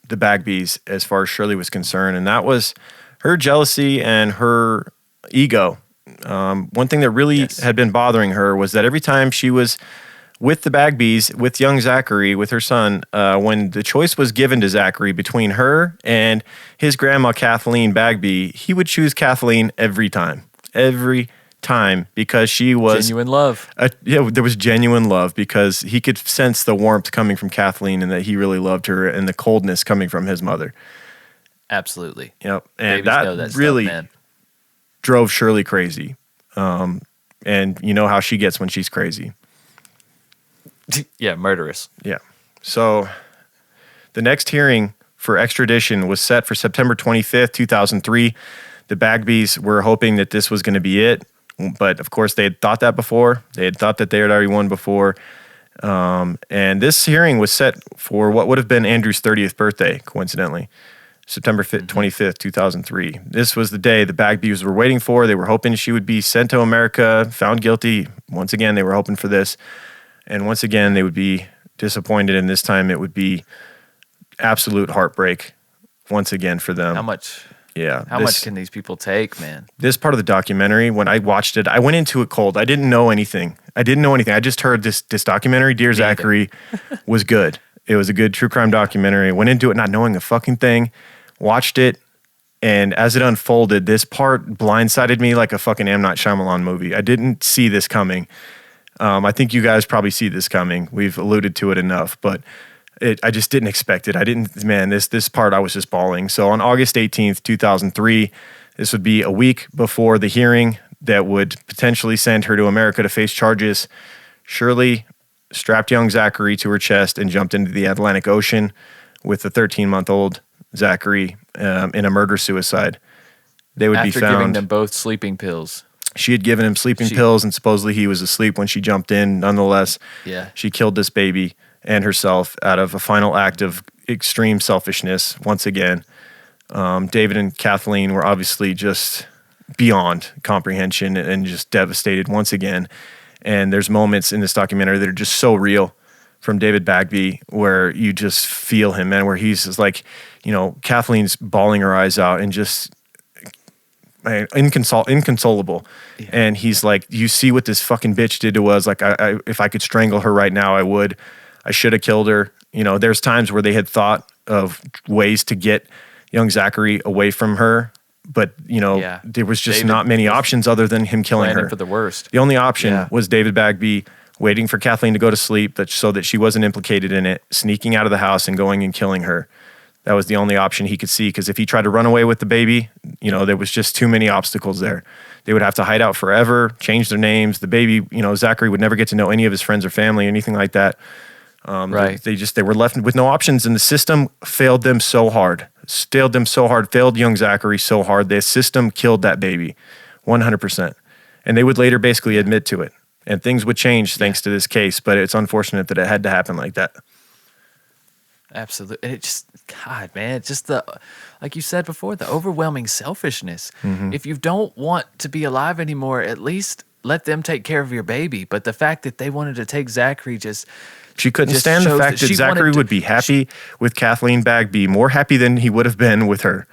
Bagbys as far as Shirley was concerned, and that was her jealousy and her ego. One thing that really had been bothering her was that every time she was with the Bagbys, with young Zachary, with her son, when the choice was given to Zachary between her and his grandma, Kathleen Bagby, he would choose Kathleen every time. Every time because she was genuine love. There was genuine love because he could sense the warmth coming from Kathleen and that he really loved her, and the coldness coming from his mother. Absolutely. Yep. And Babies that really drove Shirley crazy. And you know how she gets when she's crazy. Yeah, murderous. Yeah. So the next hearing for extradition was set for September 25th, 2003. The Bagbys were hoping that this was going to be it. But, of course, they had thought that before. They had thought that they had already won before. And this hearing was set for what would have been Andrew's 30th birthday, coincidentally, September 25th, 2003. This was the day the Bagbys were waiting for. They were hoping she would be sent to America, found guilty. Once again, they were hoping for this. And once again, they would be disappointed. And this time it would be absolute heartbreak once again for them. How much? Yeah. How much can these people take, man? This part of the documentary, when I watched it, I went into it cold. I didn't know anything. I just heard this documentary, Dear Zachary, was good. It was a good true crime documentary. I went into it not knowing a fucking thing, watched it, and as it unfolded, this part blindsided me like a fucking M. Night Shyamalan movie. I didn't see this coming. I think you guys probably see this coming. We've alluded to it enough, but I just didn't expect it. This part I was just bawling. So on August 18th, 2003, this would be a week before the hearing that would potentially send her to America to face charges. Shirley strapped young Zachary to her chest and jumped into the Atlantic Ocean with the 13-month-old Zachary in a murder-suicide. They would be found. After giving them both sleeping pills. She had given him sleeping pills, and supposedly he was asleep when she jumped in. Nonetheless, she killed this baby and herself out of a final act of extreme selfishness once again. David and Kathleen were obviously just beyond comprehension and just devastated once again. And there's moments in this documentary that are just so real from David Bagby where you just feel him, man, where he's just like, Kathleen's bawling her eyes out and just inconsolable. Yeah. And he's like, you see what this fucking bitch did to us. Like, if I could strangle her right now, I would. I should have killed her. There's times where they had thought of ways to get young Zachary away from her, but there was just not many options other than him killing her. For the worst. The only option was David Bagby waiting for Kathleen to go to sleep so that she wasn't implicated in it, sneaking out of the house and going and killing her. That was the only option he could see, because if he tried to run away with the baby, there was just too many obstacles there. They would have to hide out forever, change their names. The baby, Zachary would never get to know any of his friends or family or anything like that. Right. They were left with no options, and the system failed them so hard. Failed young Zachary so hard. The system killed that baby 100%. And they would later basically admit to it. And things would change thanks to this case, but it's unfortunate that it had to happen like that. Absolutely. And it just, God, man, it's just like you said before, the overwhelming selfishness. Mm-hmm. If you don't want to be alive anymore, at least let them take care of your baby. But the fact that they wanted to take Zachary she couldn't stand the fact that Zachary would be happy with Kathleen Bagby, more happy than he would have been with her.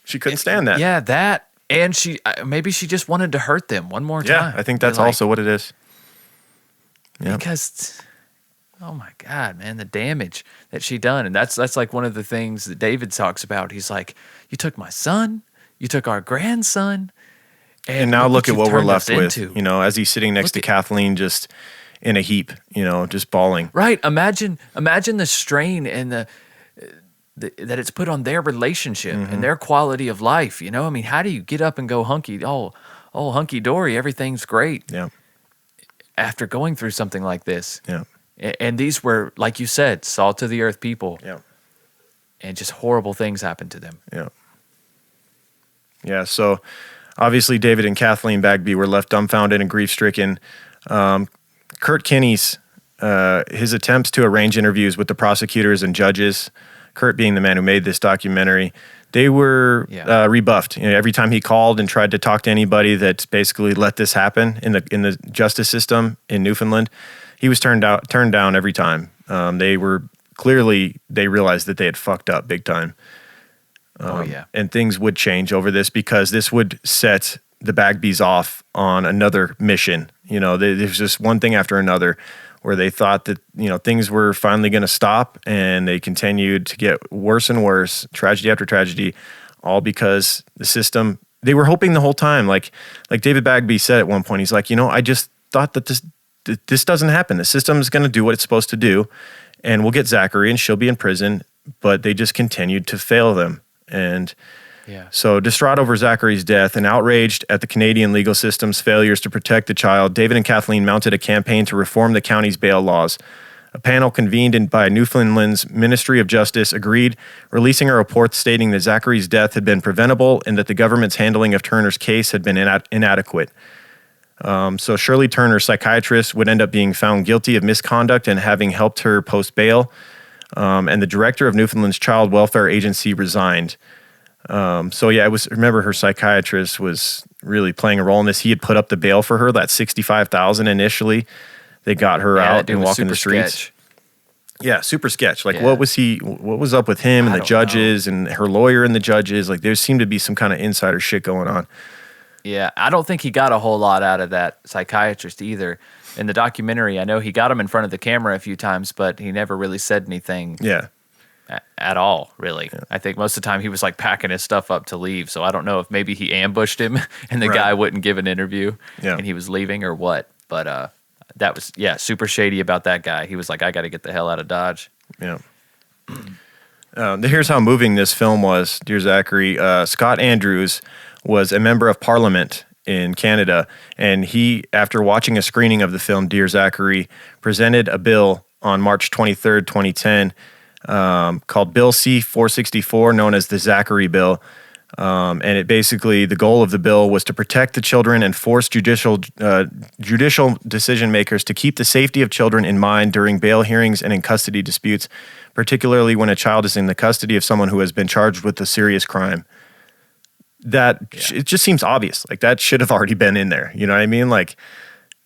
She couldn't stand that. Yeah, that. And maybe she just wanted to hurt them one more time. Yeah, I think that's also what it is. Yep. Because, oh my God, man, the damage that she done. And that's like one of the things that David talks about. He's like, you took my son, you took our grandson. And now look at what we're left with, as he's sitting next to Kathleen just in a heap, just bawling. Right. Imagine the strain and that it's put on their relationship and their quality of life. How do you get up and go hunky dory? Everything's great. Yeah. After going through something like this. Yeah. And these were, like you said, salt of the earth people. Yeah. And just horrible things happened to them. Yeah. Yeah. So obviously David and Kathleen Bagby were left dumbfounded and grief-stricken. Kurt Kenne's his attempts to arrange interviews with the prosecutors and judges, Kurt being the man who made this documentary, they were rebuffed. Every time he called and tried to talk to anybody that basically let this happen in the justice system in Newfoundland, he was turned down every time. They realized that they had fucked up big time. And things would change over this, because this would set the Bagbys off on another mission. There's just one thing after another where they thought that, things were finally going to stop, and they continued to get worse and worse, tragedy after tragedy, all because the system they were hoping the whole time, like David Bagby said at one point, he's like, I just thought that this doesn't happen. The system is going to do what it's supposed to do, and we'll get Zachary, and she'll be in prison. But they just continued to fail them. And so distraught over Zachary's death and outraged at the Canadian legal system's failures to protect the child, David and Kathleen mounted a campaign to reform the county's bail laws. A panel convened by Newfoundland's Ministry of Justice agreed, releasing a report stating that Zachary's death had been preventable and that the government's handling of Turner's case had been inadequate. So Shirley Turner, psychiatrist, would end up being found guilty of misconduct and having helped her post bail. And the director of Newfoundland's Child Welfare Agency resigned. Remember her psychiatrist was really playing a role in this. He had put up the bail for her, that $65,000 initially. They got her out and walking the streets. Sketch. Yeah, super sketch. Like, what was up with him and the judges and her lawyer and the judges? Like, there seemed to be some kind of insider shit going on. Yeah, I don't think he got a whole lot out of that psychiatrist either. In the documentary, I know he got him in front of the camera a few times, but he never really said anything at all, really. Yeah. I think most of the time he was like packing his stuff up to leave, so I don't know if maybe he ambushed him and the guy wouldn't give an interview and he was leaving or what. But that was, super shady about that guy. He was like, I got to get the hell out of Dodge. Yeah. Here's how moving this film was, Dear Zachary. Scott Andrews was a member of Parliament in Canada, and he, after watching a screening of the film Dear Zachary, presented a bill on March 23rd, 2010, called Bill C-464, known as the Zachary Bill. And it basically, the goal of the bill was to protect the children and force judicial decision makers to keep the safety of children in mind during bail hearings and in custody disputes, particularly when a child is in the custody of someone who has been charged with a serious crime. It just seems obvious. Like, that should have already been in there. You know what I mean? Like,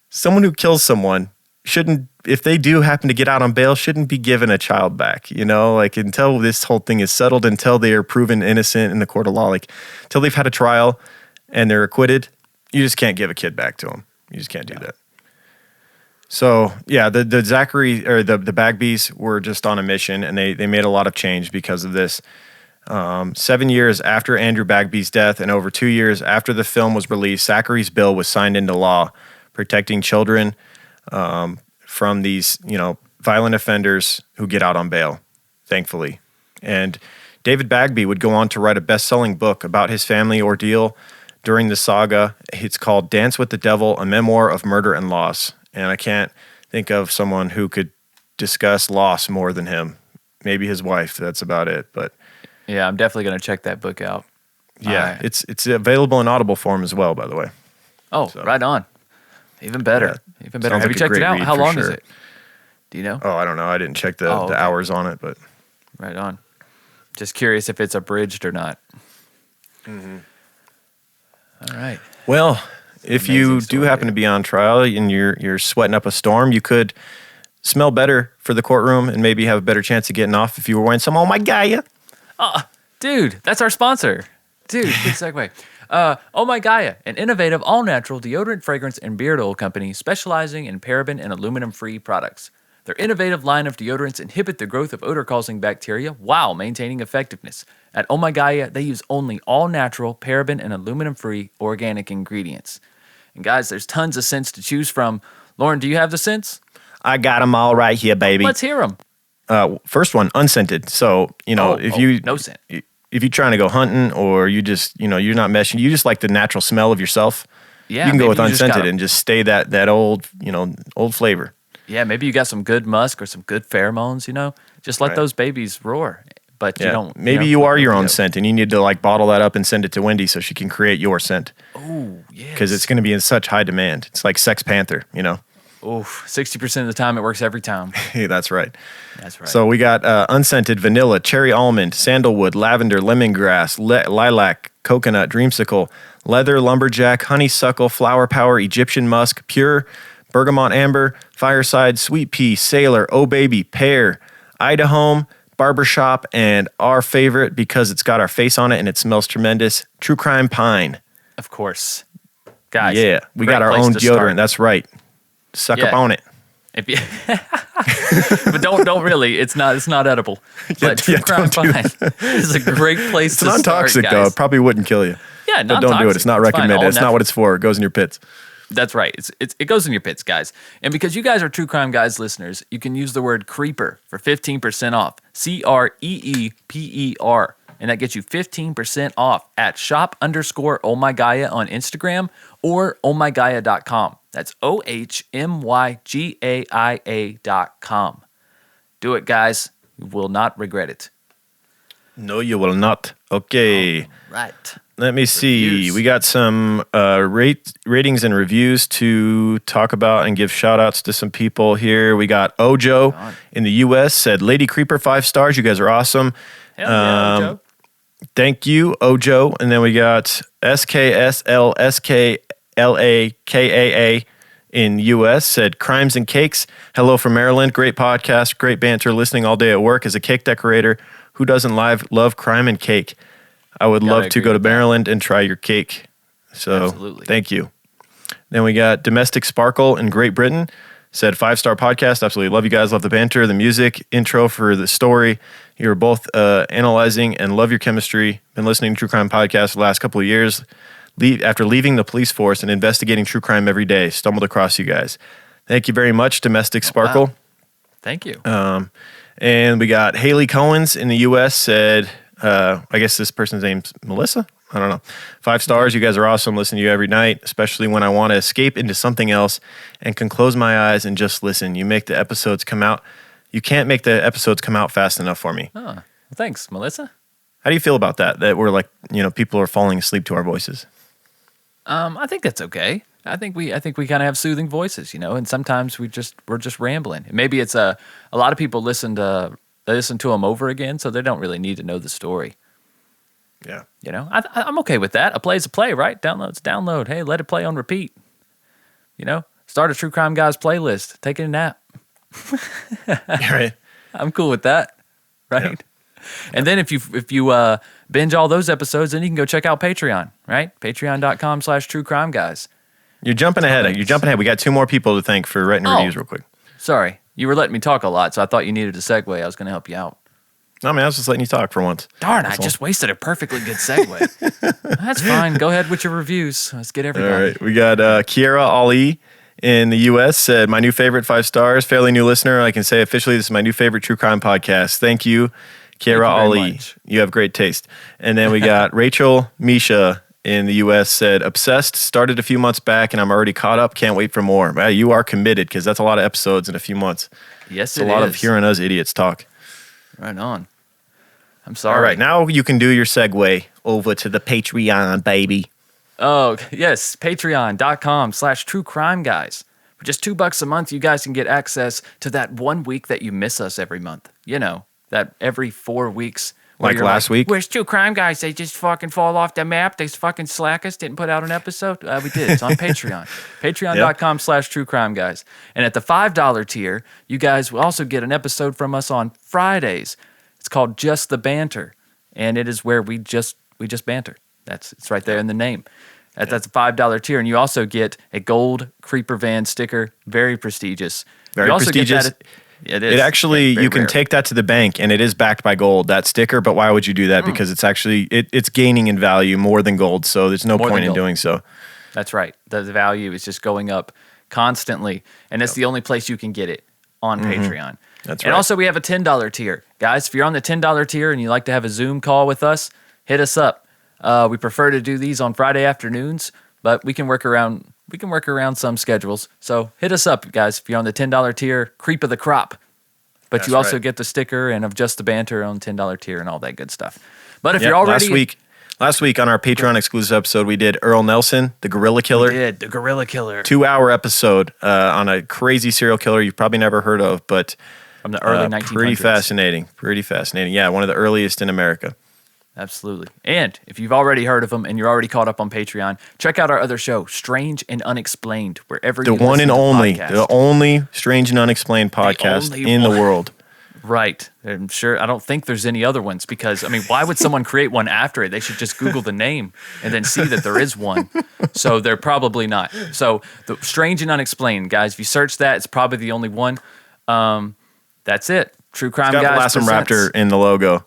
someone who kills someone shouldn't, if they do happen to get out on bail, shouldn't be given a child back, like, until this whole thing is settled, until they are proven innocent in the court of law, like, until they've had a trial and they're acquitted, you just can't give a kid back to them. You just can't do that. So, the Zachary, or the Bagbys were just on a mission, and they made a lot of change because of this. 7 years after Andrew Bagby's death and over 2 years after the film was released, Zachary's bill was signed into law, protecting children from these, violent offenders who get out on bail, thankfully. And David Bagby would go on to write a best-selling book about his family ordeal during the saga. It's called Dance with the Devil, a memoir of murder and loss. And I can't think of someone who could discuss loss more than him. Maybe his wife, that's about it, but... Yeah, I'm definitely going to check that book out. Yeah, it's available in Audible form as well, by the way. Oh, so. Right on. Even better. Yeah, Even better. Have you checked it out? How long is it? Do you know? Oh, I don't know. I didn't check the hours on it, but... Right on. Just curious if it's abridged or not. Mm-hmm. All right. Well, if you do happen to be on trial and you're sweating up a storm, you could smell better for the courtroom and maybe have a better chance of getting off if you were wearing some Oh My Gaia. Dude, that's our sponsor. Dude, good segue. Oh My Gaia, an innovative all-natural deodorant, fragrance, and beard oil company specializing in paraben and aluminum-free products. Their innovative line of deodorants inhibit the growth of odor-causing bacteria while maintaining effectiveness. At Oh My Gaia, they use only all-natural, paraben, and aluminum-free organic ingredients. And guys, there's tons of scents to choose from. Lauren, do you have the scents? I got them all right here, baby. Let's hear them. First one, unscented. So, no scent. If you're trying to go hunting or you just, you're not meshing, you just like the natural smell of yourself. Yeah. You can go with unscented and just stay that old, old flavor. Yeah. Maybe you got some good musk or some good pheromones, just let those babies roar. But you don't. Maybe you are your own scent and you need to bottle that up and send it to Wendy so she can create your scent. Oh, yeah. Because it's going to be in such high demand. It's like Sex Panther, Oh, 60% of the time it works every time. Hey, that's right. That's right. So we got unscented vanilla, cherry almond, sandalwood, lavender, lemongrass, lilac, coconut, dreamsicle, leather, lumberjack, honeysuckle, flower power, Egyptian musk, pure, bergamot amber, fireside, sweet pea, sailor, oh baby, pear, Idaho, barbershop, and our favorite because it's got our face on it and it smells tremendous, true crime pine. Of course. Guys. Yeah, we got our own deodorant. That's right. Suck up on it. But don't really. It's not edible. But True Crime Pine is a great place to start, non-toxic, guys. though. It probably wouldn't kill you. Yeah, but don't do it. It's not recommended. It's not what it's for. It goes in your pits. That's right. It goes in your pits, guys. And because you guys are True Crime Guys listeners, you can use the word creeper for 15% off. CREEPER. And that gets you 15% off at shop_ohmygaia on Instagram or ohmygaia.com. That's OHMYGAIA.com. Do it, guys. You will not regret it. No, you will not. Okay. Right. Let me see. Reviews. We got some ratings and reviews to talk about and give shout outs to some people here. We got Ojo in the U.S. said, Lady Creeper, 5 stars. You guys are awesome. Hell yeah, Ojo. Thank you, Ojo. And then we got SKSLSKLAKAA in U.S. said, Crimes and Cakes. Hello from Maryland. Great podcast. Great banter. Listening all day at work as a cake decorator. Who doesn't love crime and cake? I would love to go to Maryland and try your cake. So Absolutely. Thank you. Then we got Domestic Sparkle in Great Britain. Said 5-star podcast. Absolutely love you guys. Love the banter, the music, intro for the story. You're both analyzing and love your chemistry. Been listening to True Crime Podcast the last couple of years. After leaving the police force and investigating true crime every day, stumbled across you guys. Thank you very much, Domestic Sparkle. Wow. Thank you. And we got Haley Cohens in the U.S. said, I guess this person's name's Melissa? I don't know. 5 stars. You guys are awesome. Listen to you every night, especially when I want to escape into something else and can close my eyes and just listen. You make the episodes come out. You can't make the episodes come out fast enough for me. Oh, well, thanks, Melissa. How do you feel about that? That we're like, people are falling asleep to our voices. I think that's okay. I think we kind of have soothing voices, and sometimes we're just rambling. And maybe it's a lot of people listen to them over again, so they don't really need to know the story. Yeah. I'm okay with that. A play's a play, right? Download's a download. Hey, let it play on repeat. Start a True Crime Guys playlist. Take a nap. Right. I'm cool with that, right? Yeah. And then if you binge all those episodes, then you can go check out Patreon, right? Patreon.com/True Crime Guys. You're jumping ahead. We got 2 more people to thank for writing reviews real quick. Sorry. You were letting me talk a lot, so I thought you needed a segue. I was going to help you out. No, man, I was just letting you talk for once. Darn, I just wasted a perfectly good segue. That's fine. Go ahead with your reviews. Let's get everybody. All right. We got Kiera Ali in the U.S. said, my new favorite, 5 stars, fairly new listener. I can say officially this is my new favorite true crime podcast. Thank you, Kiera Ali. You have great taste. And then we got Rachel Misha in the U.S. said, obsessed, started a few months back, and I'm already caught up. Can't wait for more. Well, you are committed because that's a lot of episodes in a few months. Yes, it's a lot of hearing us idiots talk. Right on. I'm sorry. All right, now you can do your segue over to the Patreon, baby. Oh, yes, patreon.com/True Crime Guys. For just $2 a month, you guys can get access to that 1 week that you miss us every month. That every 4 weeks. Like last week? Where's True Crime Guys? They just fucking fall off the map. They fucking slack us. Didn't put out an episode. We did. It's on Patreon. Patreon.com/True Crime Guys. And at the $5 tier, you guys will also get an episode from us on Fridays. It's called Just the Banter. And it is where we just banter. It's right there in the name. That's a $5 tier. And you also get a gold Creeper Van sticker. Very prestigious. Very prestigious. It is. It actually, you can take that to the bank, and it is backed by gold, that sticker. But why would you do that? Because it's actually, it's gaining in value more than gold. So there's no point in doing so. That's right. The value is just going up constantly. And that's the only place you can get it on Patreon. That's right. And also, we have a $10 tier. Guys, if you're on the $10 tier and you like to have a Zoom call with us, hit us up. We prefer to do these on Friday afternoons, but we can work around some schedules. So hit us up, guys, if you're on the $10 tier, creep of the crop. But That's you also right. get the sticker and of Just the Banter on $10 tier and all that good stuff. But if you're already... Last week on our Patreon exclusive episode, we did Earl Nelson, the Gorilla Killer. We did, the Gorilla Killer. 2-hour episode on a crazy serial killer you've probably never heard of, but from the early 1900s. Pretty fascinating. Yeah, one of the earliest in America. Absolutely. And if you've already heard of them and you're already caught up on Patreon, check out our other show, Strange and Unexplained, wherever you listen to podcasts. The only Strange and Unexplained podcast in the world. Right. I'm sure. I don't think there's any other ones because, why would someone create one after it? They should just Google the name and then see that there is one. So they're probably not. So the Strange and Unexplained, guys, if you search that, it's probably the only one. That's it. True Crime Guys. It's got Velociraptor in the logo.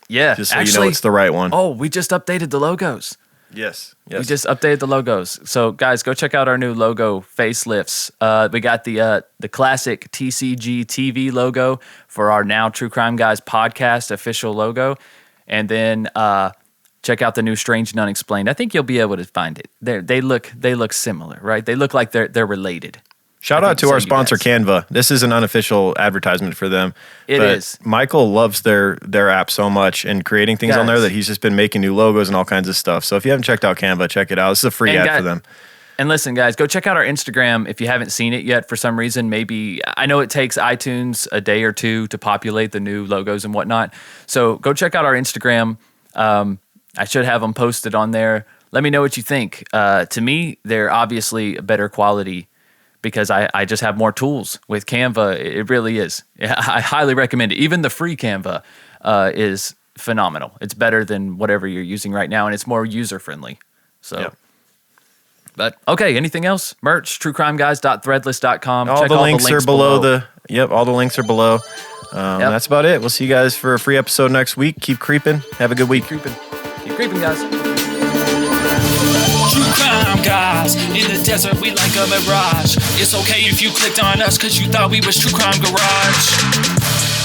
Yeah. Just so you know it's the right one. Oh, we just updated the logos. Yes. We just updated the logos. So, guys, go check out our new logo facelifts. We got the classic TCG TV logo for our Now True Crime Guys podcast official logo. And then check out the new Strange and Unexplained. I think you'll be able to find it. They look similar, right? They look like they're related. Shout out to our sponsor, Canva. This is an unofficial advertisement for them. It is. Michael loves their app so much and creating things on there that he's just been making new logos and all kinds of stuff. So if you haven't checked out Canva, check it out. This is a free ad for them. And listen, guys, go check out our Instagram if you haven't seen it yet for some reason. Maybe, I know it takes iTunes a day or two to populate the new logos and whatnot. So go check out our Instagram. I should have them posted on there. Let me know what you think. To me, they're obviously a better quality because I just have more tools with Canva. It really is. I highly recommend it. Even the free Canva is phenomenal. It's better than whatever you're using right now, and it's more user-friendly. So, yep. But, okay, anything else? Merch, truecrimeguys.threadless.com. All the links are below. All the links are below. That's about it. We'll see you guys for a free episode next week. Keep creeping. Have a good week. Keep creeping, guys. True crime guys, in the desert we like a mirage. It's okay if you clicked on us cause you thought we was True Crime Garage.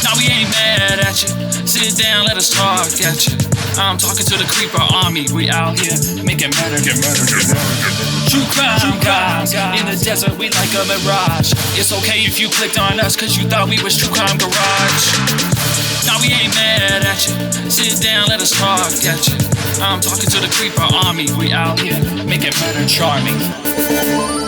Now we ain't mad at you, sit down, let us talk at you. I'm talking to the creeper army, we out here making better. True crime guys, in the desert we like a mirage. It's okay if you clicked on us cause you thought we was True Crime Garage. Now we ain't mad at you, sit down, let us talk at you. I'm talking to the creeper army, we out here making better charming.